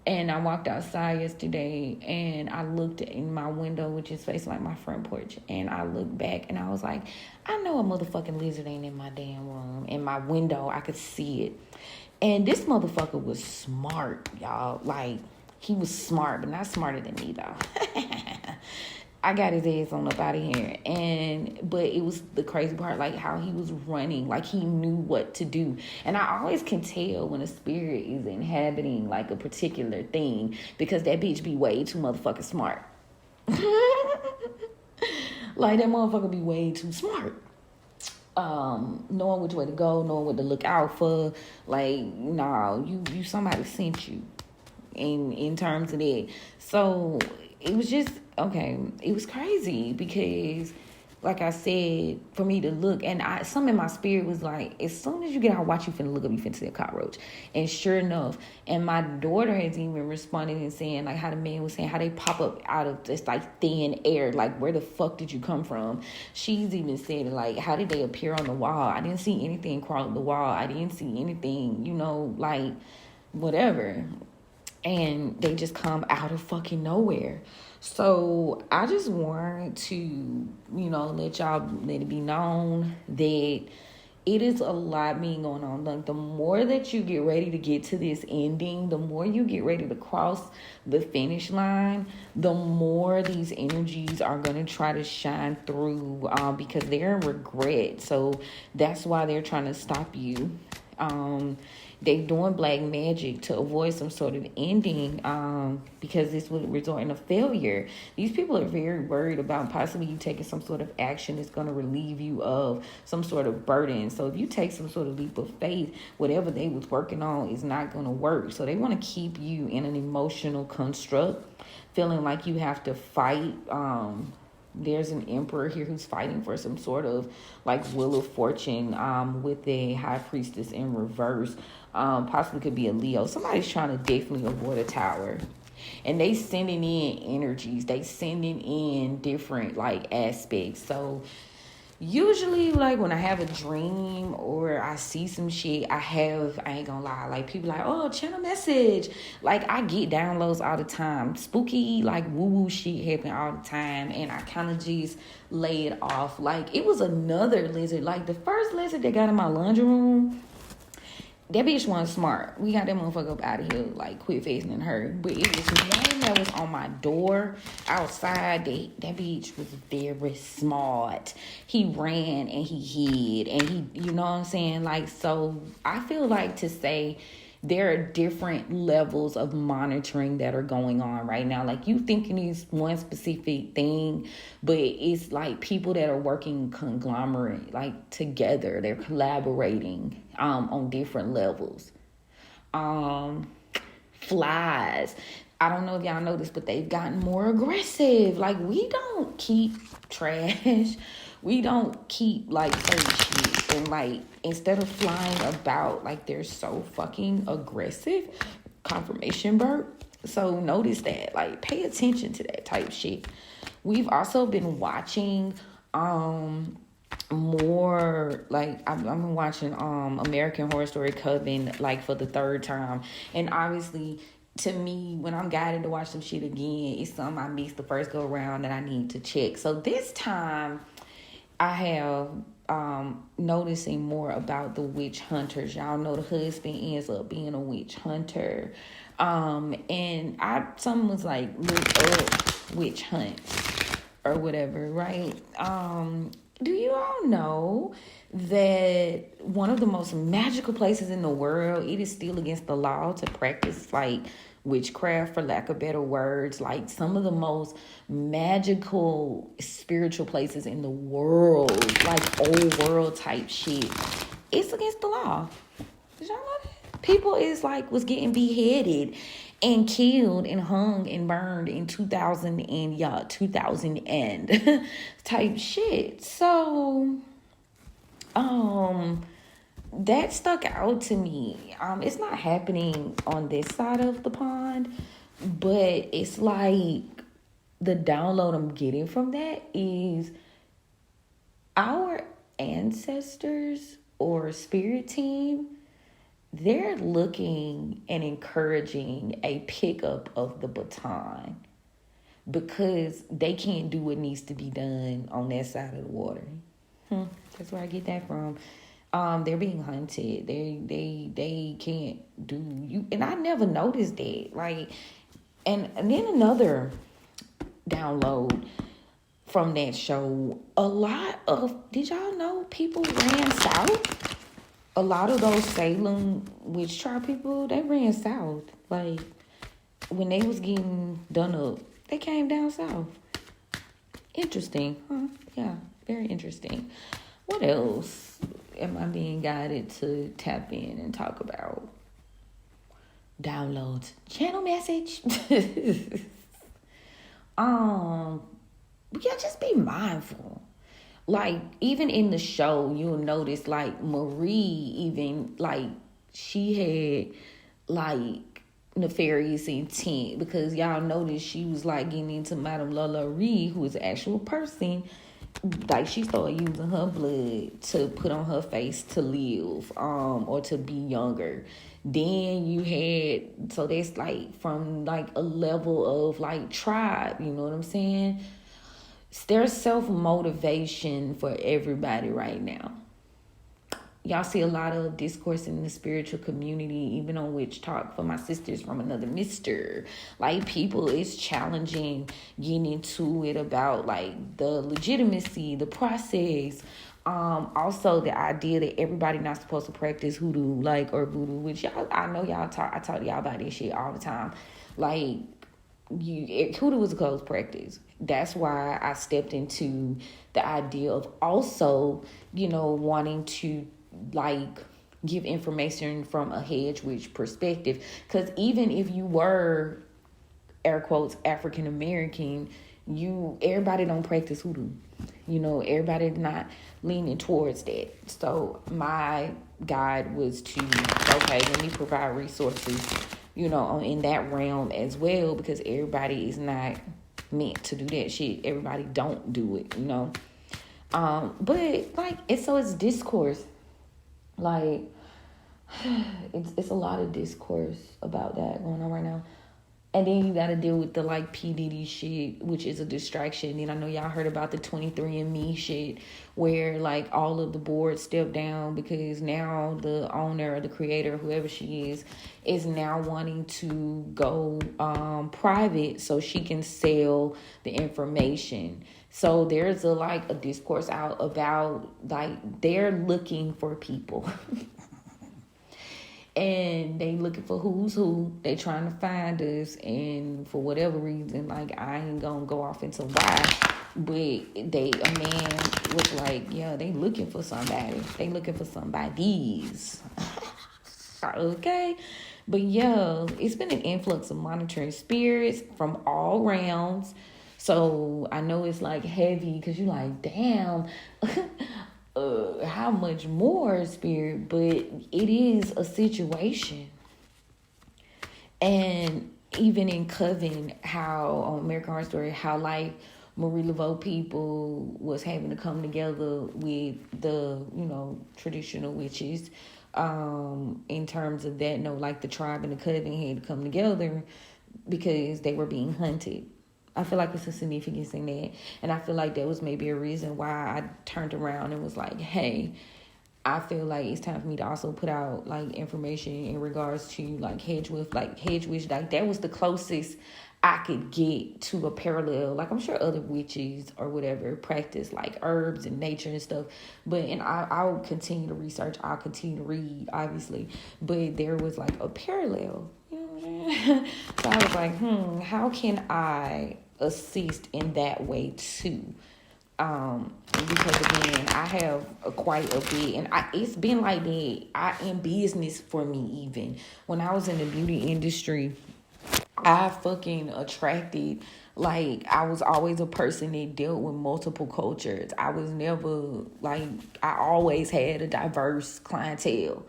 And I walked outside yesterday, and I looked in my window, which is facing like my front porch, and I looked back, and I was like, I know a motherfucking lizard ain't in my damn room. In my window, I could see it. And this motherfucker was smart, y'all. Like, he was smart, but not smarter than me, though. I got his ass on up out of here. But it was the crazy part, like how he was running, like he knew what to do. And I always can tell when a spirit is inhabiting like a particular thing, because that bitch be way too motherfucking smart. Like, that motherfucker be way too smart. Knowing which way to go, knowing what to look out for. Like, nah, you somebody sent you in terms of that. So it was just, okay, it was crazy because, like I said, for me to look, and something in my spirit was like, as soon as you get out, watch, you finna look up, you finna see a cockroach. And sure enough, and my daughter has even responded and saying, like, how the man was saying, how they pop up out of this, like, thin air, like, where the fuck did you come from? She's even said, like, how did they appear on the wall? I didn't see anything crawl up the wall. I didn't see anything, like, whatever. And they just come out of fucking nowhere. So I just want to, let it be known that it is a lot being going on. Like, the more that you get ready to get to this ending, the more you get ready to cross the finish line, the more these energies are going to try to shine through, because they're in regret. So that's why they're trying to stop you. They're doing black magic to avoid some sort of ending, because this would result in a failure. These people are very worried about possibly you taking some sort of action that's going to relieve you of some sort of burden. So if you take some sort of leap of faith, whatever they was working on is not going to work. So they want to keep you in an emotional construct, feeling like you have to fight. There's an emperor here who's fighting for some sort of like wheel of fortune, with a high priestess in reverse. Possibly could be a Leo. Somebody's trying to definitely avoid a tower. And they sending in energies. They sending in different like aspects. So usually, like, when I have a dream or I see some shit, I ain't gonna lie, like, people like, oh, channel message. Like, I get downloads all the time. Spooky, like, woo-woo shit happen all the time, and I kind of just lay it off. Like, it was another lizard. Like, the first lizard that got in my laundry room, that bitch wasn't smart. We got that motherfucker up out of here, like, quit facing her. But it was one that was on my door outside. That bitch was very smart. He ran and he hid. And he, you know what I'm saying? Like, so I feel like to say there are different levels of monitoring that are going on right now. Like, you thinking it's one specific thing, but it's like people that are working conglomerate, like together. They're collaborating on different levels. Flies. I don't know if y'all know this, but they've gotten more aggressive. Like, we don't keep trash. We don't keep like certain shit. And like, instead of flying about, like, they're so fucking aggressive. Confirmation burp. So notice that. Like, pay attention to that type shit. We've also been watching more, like, I've been watching American Horror Story Coven, like, for the third time. And obviously, to me, when I'm guided to watch some shit again, it's something I missed the first go around that I need to check. So this time I have noticing more about the witch hunters. Y'all know the husband ends up being a witch hunter. And someone was like, look up witch hunt or whatever, right? Do you all know that one of the most magical places in the world, it is still against the law to practice, like, witchcraft, for lack of better words? Like, some of the most magical spiritual places in the world, like old world type shit, it's against the law. Did y'all know that? People was getting beheaded and killed and hung and burned in 2000 and type shit. So that stuck out to me. It's not happening on this side of the pond, but it's like the download I'm getting from that is our ancestors or spirit team, they're looking and encouraging a pickup of the baton because they can't do what needs to be done on that side of the water. That's where I get that from. They're being hunted. They can't do you, and I never noticed that. Like, and then another download from that show. Did y'all know people ran south? A lot of those Salem witch trial people, they ran south. Like, when they was getting done up, they came down south. Interesting, huh? Yeah, very interesting. What else am I being guided to tap in and talk about? Downloads. Channel message. Yeah, just be mindful. Like, even in the show, you'll notice, like, Marie, even, like, she had, like, nefarious intent, because y'all notice she was, like, getting into Madame LaLaurie, who is an actual person. Like, she started using her blood to put on her face to live, or to be younger. Then you had, so that's, like, from, like, a level of, like, tribe, you know what I'm saying? There's self-motivation for everybody right now. Y'all see a lot of discourse in the spiritual community, even on Witch Talk for my sisters from another mister. Like, people is challenging, getting into it about, like, the legitimacy, the process. Also the idea that everybody not supposed to practice hoodoo, like, or voodoo, which I know I talk to y'all about this shit all the time. Like, hoodoo is a closed practice. That's why I stepped into the idea of also, wanting to, like, give information from a hedge witch perspective. Because even if you were, air quotes, African American, everybody don't practice hoodoo. Everybody not leaning towards that. So my guide was to, okay, let me provide resources, in that realm as well, because everybody is not meant to do that shit. Everybody don't do it, but, like, it's discourse. Like, it's a lot of discourse about that going on right now. And then you got to deal with the, like, P. Diddy shit, which is a distraction. And I know y'all heard about the 23andMe shit, where, like, all of the board stepped down because now the owner or the creator, whoever she is now wanting to go private so she can sell the information. So there's a discourse out about, like, they're looking for people. and they looking for who's who. They trying to find us, and for whatever reason, like, I ain't gonna go off into why, but a man was like, yeah, they looking for somebody. They looking for somebody's. Okay. But yeah, it's been an influx of monitoring spirits from all rounds. So I know it's like heavy because you're like, damn, how much more spirit? But it is a situation. And even in Coven, how on American Horror Story, how like Marie Laveau people was having to come together with the, traditional witches, in terms of that, like the tribe and the Coven had to come together because they were being hunted. I feel like it's a significance in that. And I feel like that was maybe a reason why I turned around and was like, hey, I feel like it's time for me to also put out like information in regards to like hedge witch. Like that was the closest I could get to a parallel. Like, I'm sure other witches or whatever practice like herbs and nature and stuff. And I'll continue to research. I'll continue to read, obviously. But there was like a parallel. You know what I'm saying? So I was like, how can I assist in that way too? Because again, I have quite a bit, and it's been like that in business for me. Even when I was in the beauty industry, I fucking attracted, like, I was always a person that dealt with multiple cultures. I was never, like, I always had a diverse clientele.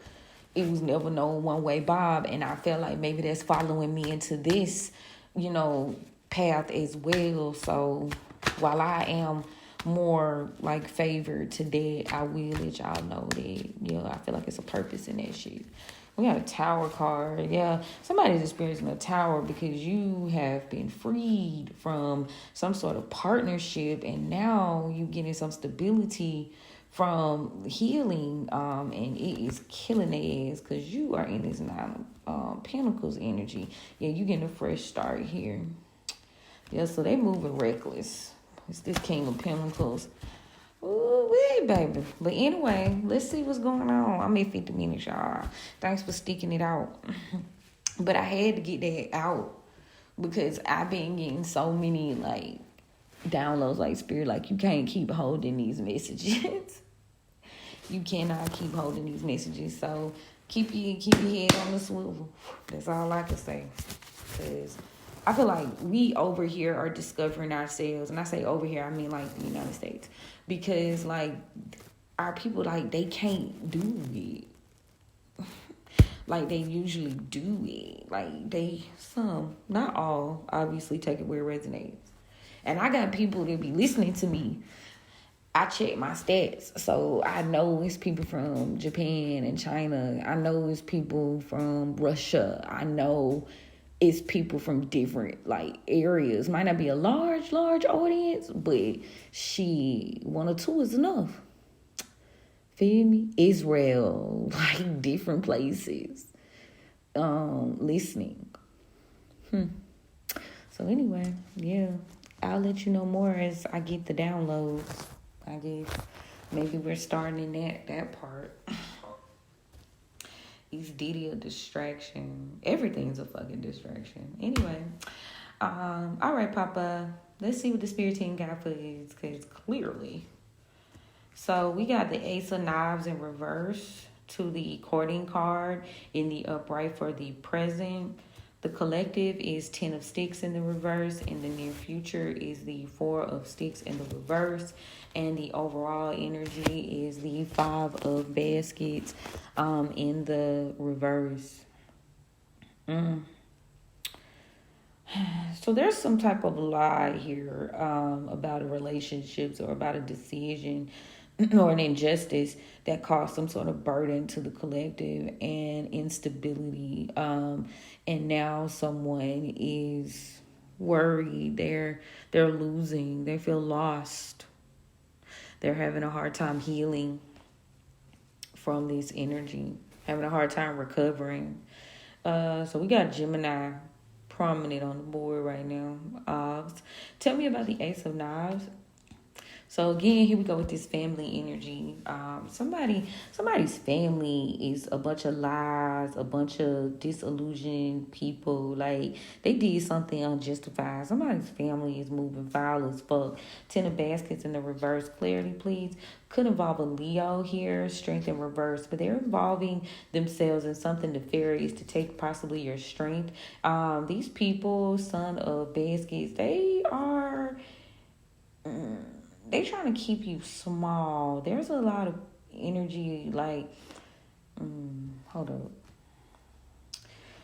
It was never no one way Bob, and I felt like maybe that's following me into this, path as well. So while I am more like favored today, I will let y'all know that, I feel like it's a purpose in that shit. We got a tower card. Yeah, somebody's experiencing a tower because you have been freed from some sort of partnership, and now you getting some stability from healing. And it is killing their ass because you are in this Nine Pentacles energy. Yeah, you getting a fresh start here. Yeah, so they moving reckless. It's this King of Pentacles. Ooh, wee, baby. But anyway, let's see what's going on. I'm at 50 minutes, y'all. Thanks for sticking it out. But I had to get that out because I've been getting so many, like, downloads, like, spirit, like, you can't keep holding these messages. You cannot keep holding these messages. So keep your head on the swivel. That's all I can say. Because I feel like we over here are discovering ourselves. And I say over here, I mean like the United States. Because like our people, like, they can't do it. Like they usually do it. Like some, not all, obviously take it where it resonates. And I got people that be listening to me. I check my stats. So I know it's people from Japan and China. I know it's people from Russia. I know it's people from different like areas. Might not be a large audience, but one or two is enough. Feel me? Israel, like different places. Listening. So anyway, yeah. I'll let you know more as I get the downloads. I guess maybe we're starting in that part. Is Diddy a distraction? Everything's a fucking distraction. Anyway, all right, Papa. Let's see what the spirit team got for you, because clearly. So we got the Ace of Knives in reverse to the courting card in the upright for the present. The collective is 10 of Sticks in the reverse, and the near future is the 4 of Sticks in the reverse, and the overall energy is the 5 of Baskets in the reverse. So there's some type of lie here about a relationships or about a decision or an injustice that caused some sort of burden to the collective and instability. And now someone is worried. They're losing. They feel lost. They're having a hard time healing from this energy, having a hard time recovering. So we got Gemini prominent on the board right now. Tell me about the Ace of Knives. So again, here we go with this family energy. Somebody's family is a bunch of lies, a bunch of disillusioned people. Like they did something unjustified. Somebody's family is moving foul as fuck. Ten of baskets in the reverse. Clarity, please. Could involve a Leo here, strength in reverse, but they're involving themselves in something nefarious to take possibly your strength. These people, son of baskets, they are. They trying to keep you small. There's a lot of energy, like, hold up.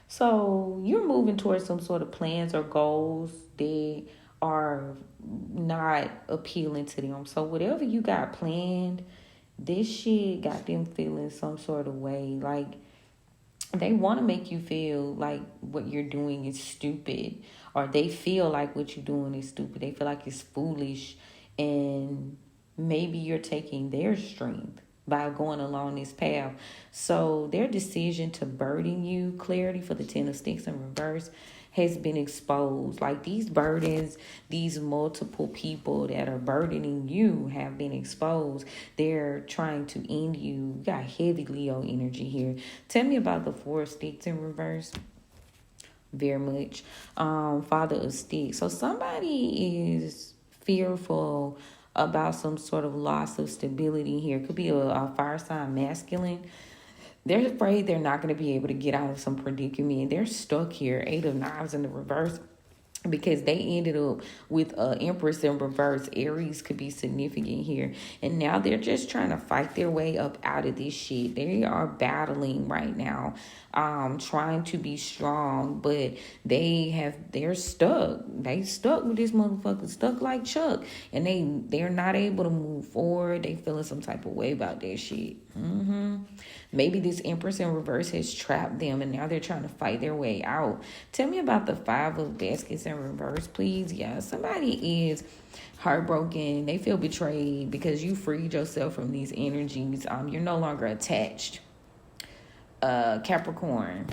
So you're moving towards some sort of plans or goals that are not appealing to them. So whatever you got planned, this shit got them feeling some sort of way. Like they want to make you feel like what you're doing is stupid, or they feel like what you're doing is stupid. They feel like it's foolish, and maybe you're taking their strength by going along this path. So their decision to burden you, clarity for the 10 of sticks in reverse, has been exposed. Like these burdens, these multiple people that are burdening you have been exposed. They're trying to end you. You got heavy Leo energy here. Tell me about the 4 of sticks in reverse. Very much. Father of sticks. So somebody is fearful about some sort of loss of stability here. Could be a fire sign masculine. They're afraid they're not going to be able to get out of some predicament. They're stuck here. 8 of knives in the reverse, because they ended up with Empress in reverse. Aries could be significant here. And now they're just trying to fight their way up out of this shit. They are battling right now, trying to be strong, but they're stuck. They stuck with this motherfucker, stuck like Chuck. And they're not able to move forward. They feeling some type of way about that shit. Maybe this Empress in reverse has trapped them, and now they're trying to fight their way out. Tell me about the 5 of baskets in reverse, please. Yeah, somebody is heartbroken. They feel betrayed because you freed yourself from these energies. You're no longer attached. Capricorn.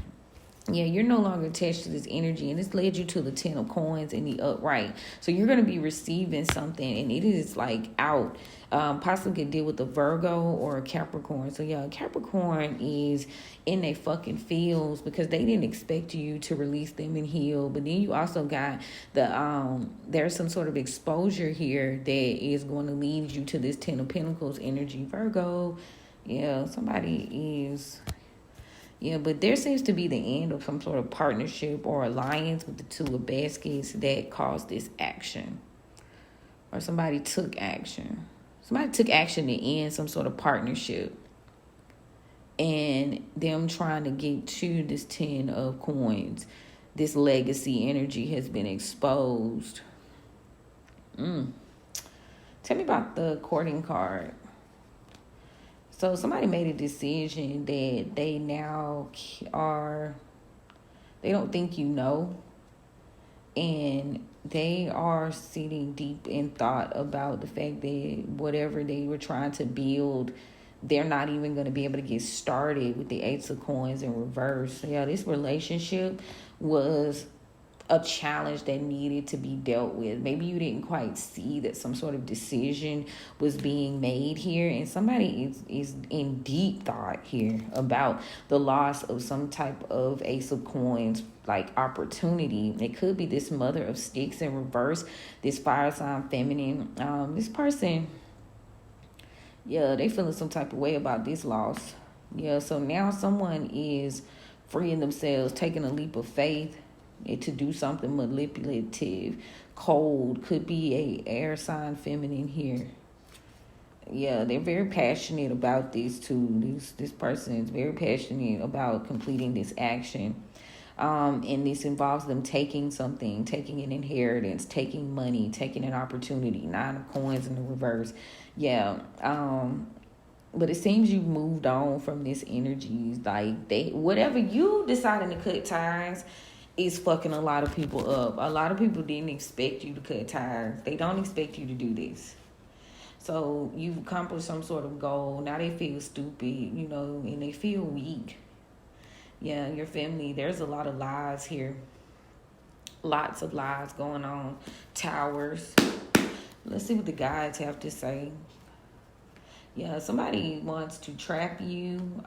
Yeah, you're no longer attached to this energy, and this led you to the 10 of coins in the upright. So you're going to be receiving something, and it is like out. Possibly could deal with a Virgo or a Capricorn. So yeah, Capricorn is in their fucking feels because they didn't expect you to release them and heal. But then you also got there's some sort of exposure here that is going to lead you to this 10 of Pentacles energy. Virgo, yeah, somebody is. Yeah, but there seems to be the end of some sort of partnership or alliance with the 2 of baskets that caused this action. Or somebody took action. Somebody took action to end some sort of partnership. And them trying to get to this 10 of coins. This legacy energy has been exposed. Tell me about the courting card. So somebody made a decision that they now they don't think you know. And they are sitting deep in thought about the fact that whatever they were trying to build, they're not even going to be able to get started with the 8 of coins in reverse. Yeah, this relationship was a challenge that needed to be dealt with. Maybe you didn't quite see that some sort of decision was being made here, and somebody is in deep thought here about the loss of some type of Ace of Coins like opportunity. It could be this Mother of Sticks in reverse, this fire sign feminine. This person, yeah, they feeling some type of way about this loss. Yeah, so now someone is freeing themselves, taking a leap of faith to do something manipulative. Cold could be a air sign feminine here. Yeah, they're very passionate about this too. This person is very passionate about completing this action. And this involves them taking something, taking an inheritance, taking money, taking an opportunity. 9 of coins in the reverse. Yeah. But it seems you've moved on from this energy. Like whatever you deciding to cut ties is fucking a lot of people up. A lot of people didn't expect you to cut ties. They don't expect you to do this. So you've accomplished some sort of goal. Now they feel stupid, and they feel weak. Yeah, your family, there's a lot of lies here. Lots of lies going on. Towers. Let's see what the guides have to say. Yeah, somebody wants to trap you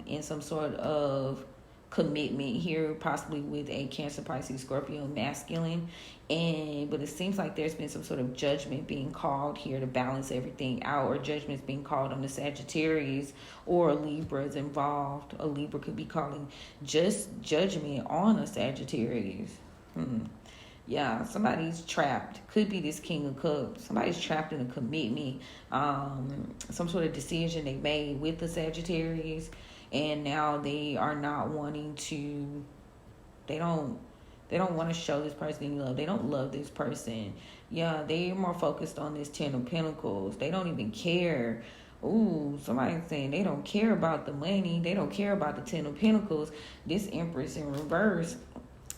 in some sort of commitment here, possibly with a Cancer, Pisces, Scorpio, masculine. But it seems like there's been some sort of judgment being called here to balance everything out, or judgment's being called on the Sagittarius or Libra's involved. A Libra could be calling just judgment on a Sagittarius. Yeah, somebody's trapped. Could be this King of Cups. Somebody's trapped in a commitment, some sort of decision they made with the Sagittarius, and now they are not wanting to. They don't. They don't want to show this person any love. They don't love this person. Yeah, they're more focused on this Ten of Pentacles. They don't even care. Ooh, somebody's saying they don't care about the money. They don't care about the Ten of Pentacles. This Empress in reverse,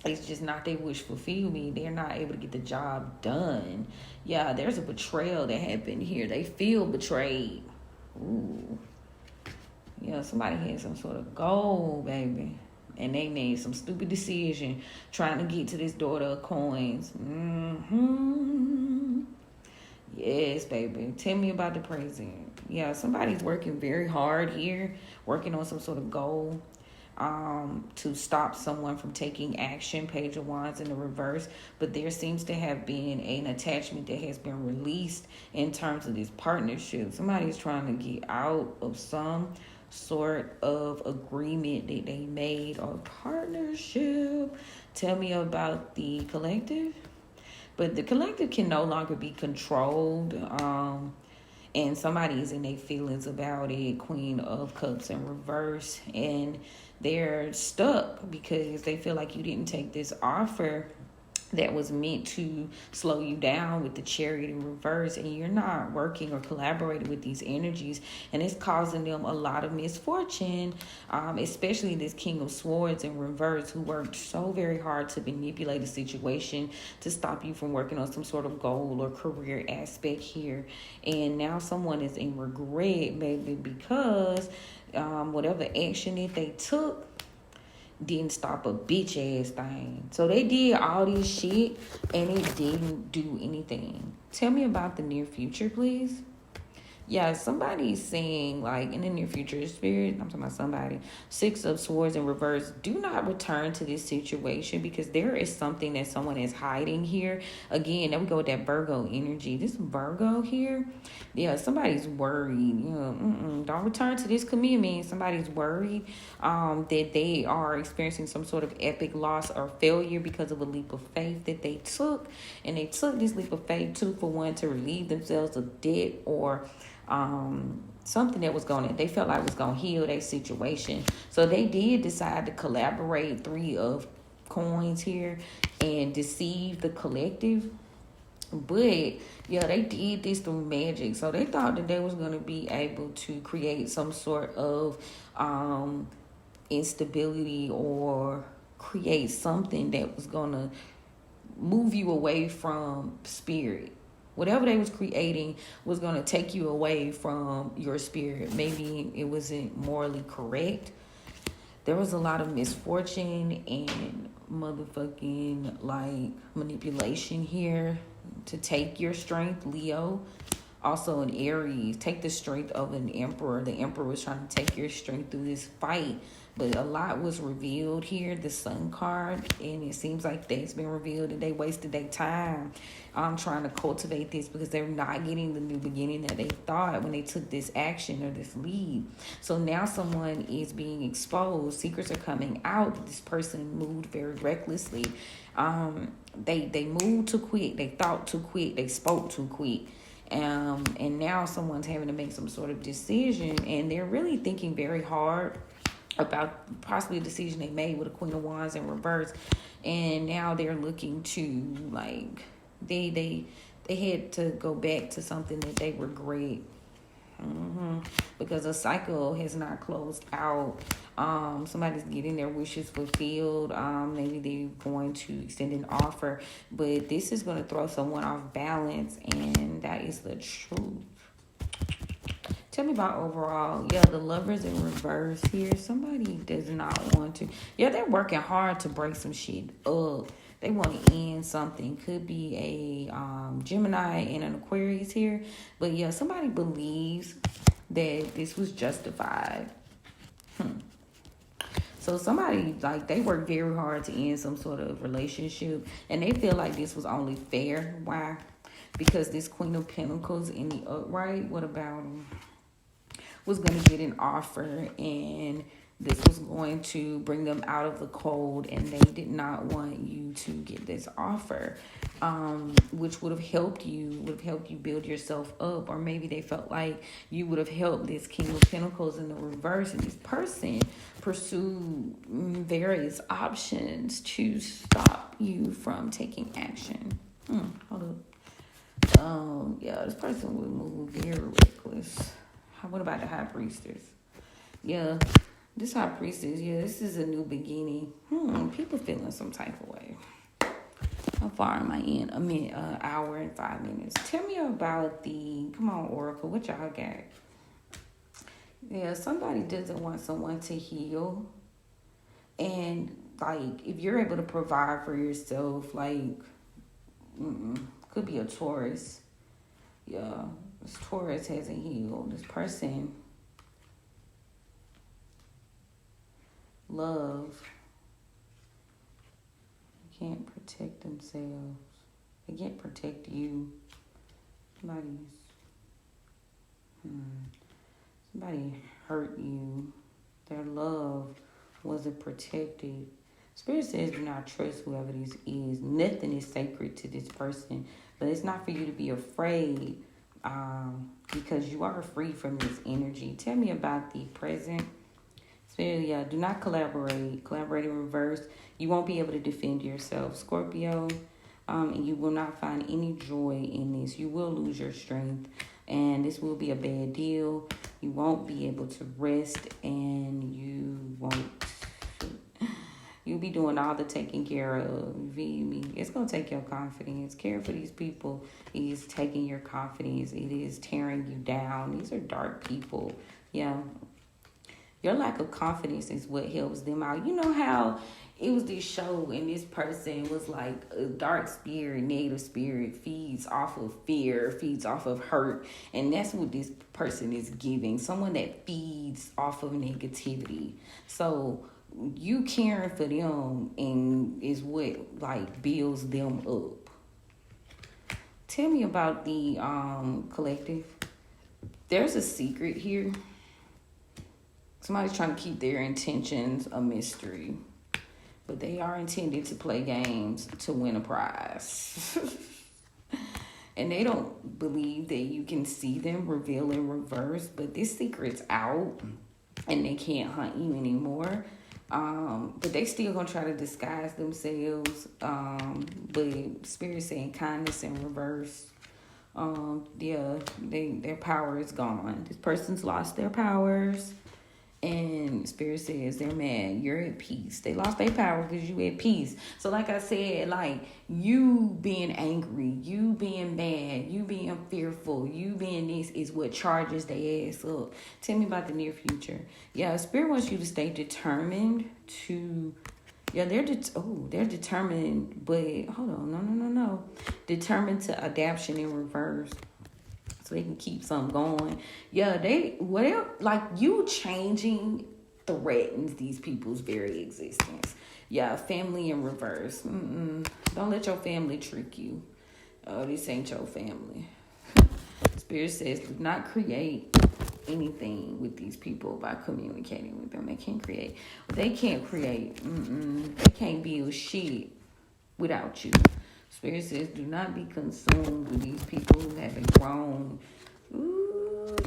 it's just not their wish fulfillment. They're not able to get the job done. Yeah, there's a betrayal that happened here. They feel betrayed. Ooh. Yeah, somebody had some sort of goal, baby. And they made some stupid decision trying to get to this daughter of coins. Yes, baby. Tell me about the present. Yeah, somebody's working very hard here, working on some sort of goal. To stop someone from taking action. Page of Wands in the reverse, but there seems to have been an attachment that has been released in terms of this partnership. Somebody's trying to get out of some sort of agreement that they made or partnership. Tell me about the collective. But the collective can no longer be controlled. And somebody's in their feelings about it. Queen of Cups in reverse, and they're stuck because they feel like you didn't take this offer that was meant to slow you down with the Chariot in reverse, and you're not working or collaborating with these energies, and it's causing them a lot of misfortune, especially this King of Swords in reverse, who worked so very hard to manipulate the situation to stop you from working on some sort of goal or career aspect here. And now someone is in regret, baby, because whatever action that they took didn't stop a bitch ass thing. So they did all this shit and it didn't do anything. Tell me about the near future, please. Yeah, somebody's saying, like, in the near future, spirit, I'm talking about somebody, Six of Swords in reverse, do not return to this situation because there is something that someone is hiding here. Again, there we go with that Virgo energy. This Virgo here, yeah, somebody's worried. You know, don't return to this commitment. Somebody's worried that they are experiencing some sort of epic loss or failure because of a leap of faith that they took. And they took this leap of faith, too, for one, to relieve themselves of debt or something that was they felt like was gonna heal their situation. So they did decide to collaborate. Three of Coins here, and deceive the collective. But yeah, they did this through magic. So they thought that they was gonna be able to create some sort of instability or create something that was gonna move you away from spirit. Whatever they was creating was going to take you away from your spirit. Maybe it wasn't morally correct. There was a lot of misfortune and motherfucking like manipulation here to take your strength, Leo. Also an Aries, take the strength of an emperor. The emperor was trying to take your strength through this fight. But a lot was revealed here, the Sun card, and it seems like that's been revealed that they wasted their time trying to cultivate this because they're not getting the new beginning that they thought when they took this action or this lead. So now someone is being exposed. Secrets are coming out. This person moved very recklessly. They moved too quick. They thought too quick. They spoke too quick. And now someone's having to make some sort of decision, and they're really thinking very hard about possibly a decision they made with a Queen of Wands in reverse, and now they're looking to like they had to go back to something that they regret. Because a cycle has not closed out. Somebody's getting their wishes fulfilled. Maybe they're going to extend an offer, but this is going to throw someone off balance, and that is the truth. Tell me about overall. Yeah, the lovers in reverse here. Somebody does not want to. Yeah, they're working hard to break some shit up. They want to end something. Could be a Gemini and an Aquarius here. But yeah, somebody believes that this was justified. So somebody, like, they work very hard to end some sort of relationship, and they feel like this was only fair. Why? Because this Queen of Pentacles in the upright, what about them? Was going to get an offer, and this was going to bring them out of the cold, and they did not want you to get this offer, which would have helped you build yourself up. Or maybe they felt like you would have helped this King of Pentacles in the reverse, and this person pursue various options to stop you from taking action. Hold up. Yeah, this person would move very reckless. What about the High Priestess? Yeah, this High Priestess, yeah, this is a new beginning. People feeling some type of way. How far am I in? A minute, hour and 5 minutes. Tell me about come on, Oracle, what y'all got? Yeah, somebody doesn't want someone to heal. And, like, if you're able to provide for yourself, like, could be a Taurus. Yeah, this Taurus hasn't healed. This person, love, can't protect themselves. They can't protect you. Somebody hurt you. Their love wasn't protected. Spirit says do not trust whoever this is. Nothing is sacred to this person. But it's not for you to be afraid, because you are free from this energy. Tell me about the present. Spirit, yeah, do not collaborate. Collaborate in reverse. You won't be able to defend yourself, Scorpio. And you will not find any joy in this. You will lose your strength. And this will be a bad deal. You won't be able to rest, and you'll be doing all the taking care of. It's going to take your confidence. Care for these people is taking your confidence. It is tearing you down. These are dark people. Yeah. Your lack of confidence is what helps them out. You know how it was this show, and this person was like a dark spirit, negative spirit, feeds off of fear, feeds off of hurt. And that's what this person is giving. Someone that feeds off of negativity. So you caring for them and is what, like, builds them up. Tell me about the collective. There's a secret here. Somebody's trying to keep their intentions a mystery, but they are intended to play games to win a prize. And they don't believe that you can see them reveal in reverse, but this secret's out and they can't hunt you anymore. But they still gonna try to disguise themselves. But Spirit saying kindness in reverse. Yeah, their power is gone. This person's lost their powers. And Spirit says they're mad. You're at peace. They lost their power because you at peace. So like I said, like, you being angry, you being mad, you being fearful, you being this is what charges their ass up. Tell me about the near future. Yeah, Spirit wants you to stay determined to... Yeah, they're determined, but hold on, no. Determined to adaptation in reverse. So they can keep something going. Yeah, you changing threatens these people's very existence. Yeah, family in reverse. Don't let your family trick you. Oh, this ain't your family. Spirit says do not create anything with these people by communicating with them. They can't create. They can't build shit without you. Spirit says, do not be consumed with these people who haven't grown.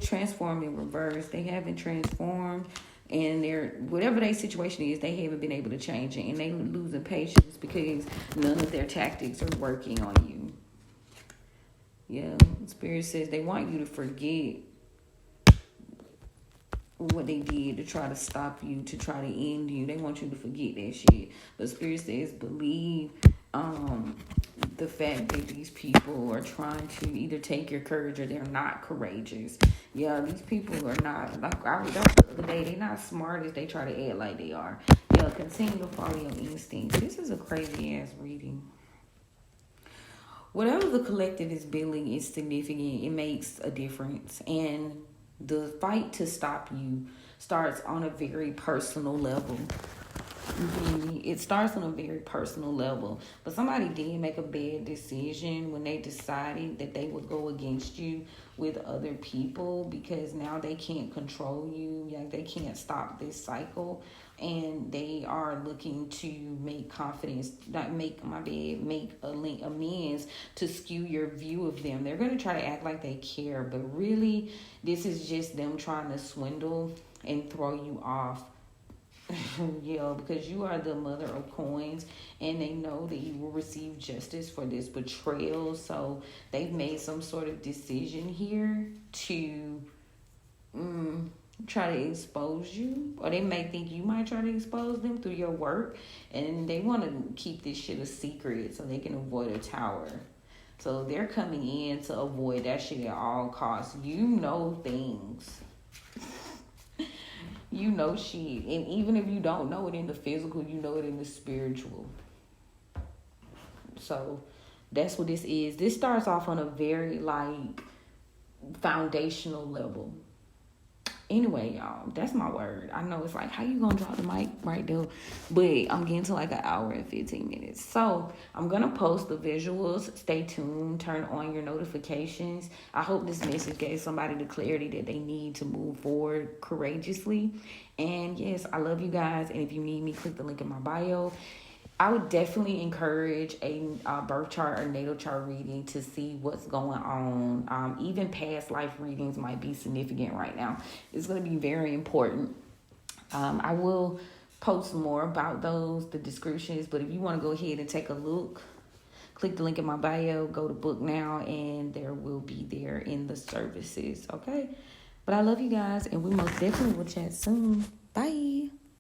Transform in reverse. They haven't transformed. And whatever their situation is, they haven't been able to change it. And they losing patience because none of their tactics are working on you. Yeah. Spirit says they want you to forget what they did to try to stop you, to try to end you. They want you to forget that shit. But Spirit says believe the fact that these people are trying to either take your courage or they're not courageous. Yeah, these people are not, like I was out the other day, they're not smart as they try to act like they are. Yeah, continue to follow your instincts. This is a crazy ass reading. Whatever the collective is building is significant. It makes a difference. And the fight to stop you starts on a very personal level. It starts on a very personal level. But somebody did make a bad decision when they decided that they would go against you with other people, because now they can't control you. Like, they can't stop this cycle. And they are looking to make confidence, not make amends to skew your view of them. They're going to try to act like they care, but really, this is just them trying to swindle and throw you off. Yeah, because you are the mother of coins, and they know that you will receive justice for this betrayal. So they've made some sort of decision here to try to expose you, or they may think you might try to expose them through your work, and they want to keep this shit a secret so they can avoid a tower. So they're coming in to avoid that shit at all costs. You know things. You know shit. And even if you don't know it in the physical, you know it in the spiritual. So that's what this is. This starts off on a very, like, foundational level. Anyway, y'all, that's my word. I know it's like, how you gonna drop the mic right there? But I'm getting to like an hour and 15 minutes. So I'm gonna post the visuals. Stay tuned. Turn on your notifications. I hope this message gave somebody the clarity that they need to move forward courageously. And yes, I love you guys. And if you need me, click the link in my bio. I would definitely encourage a birth chart or natal chart reading to see what's going on. Even past life readings might be significant right now. It's going to be very important. I will post more about those, the descriptions. But if you want to go ahead and take a look, click the link in my bio, go to book now, and there will be there in the services. Okay? But I love you guys, and we most definitely will chat soon.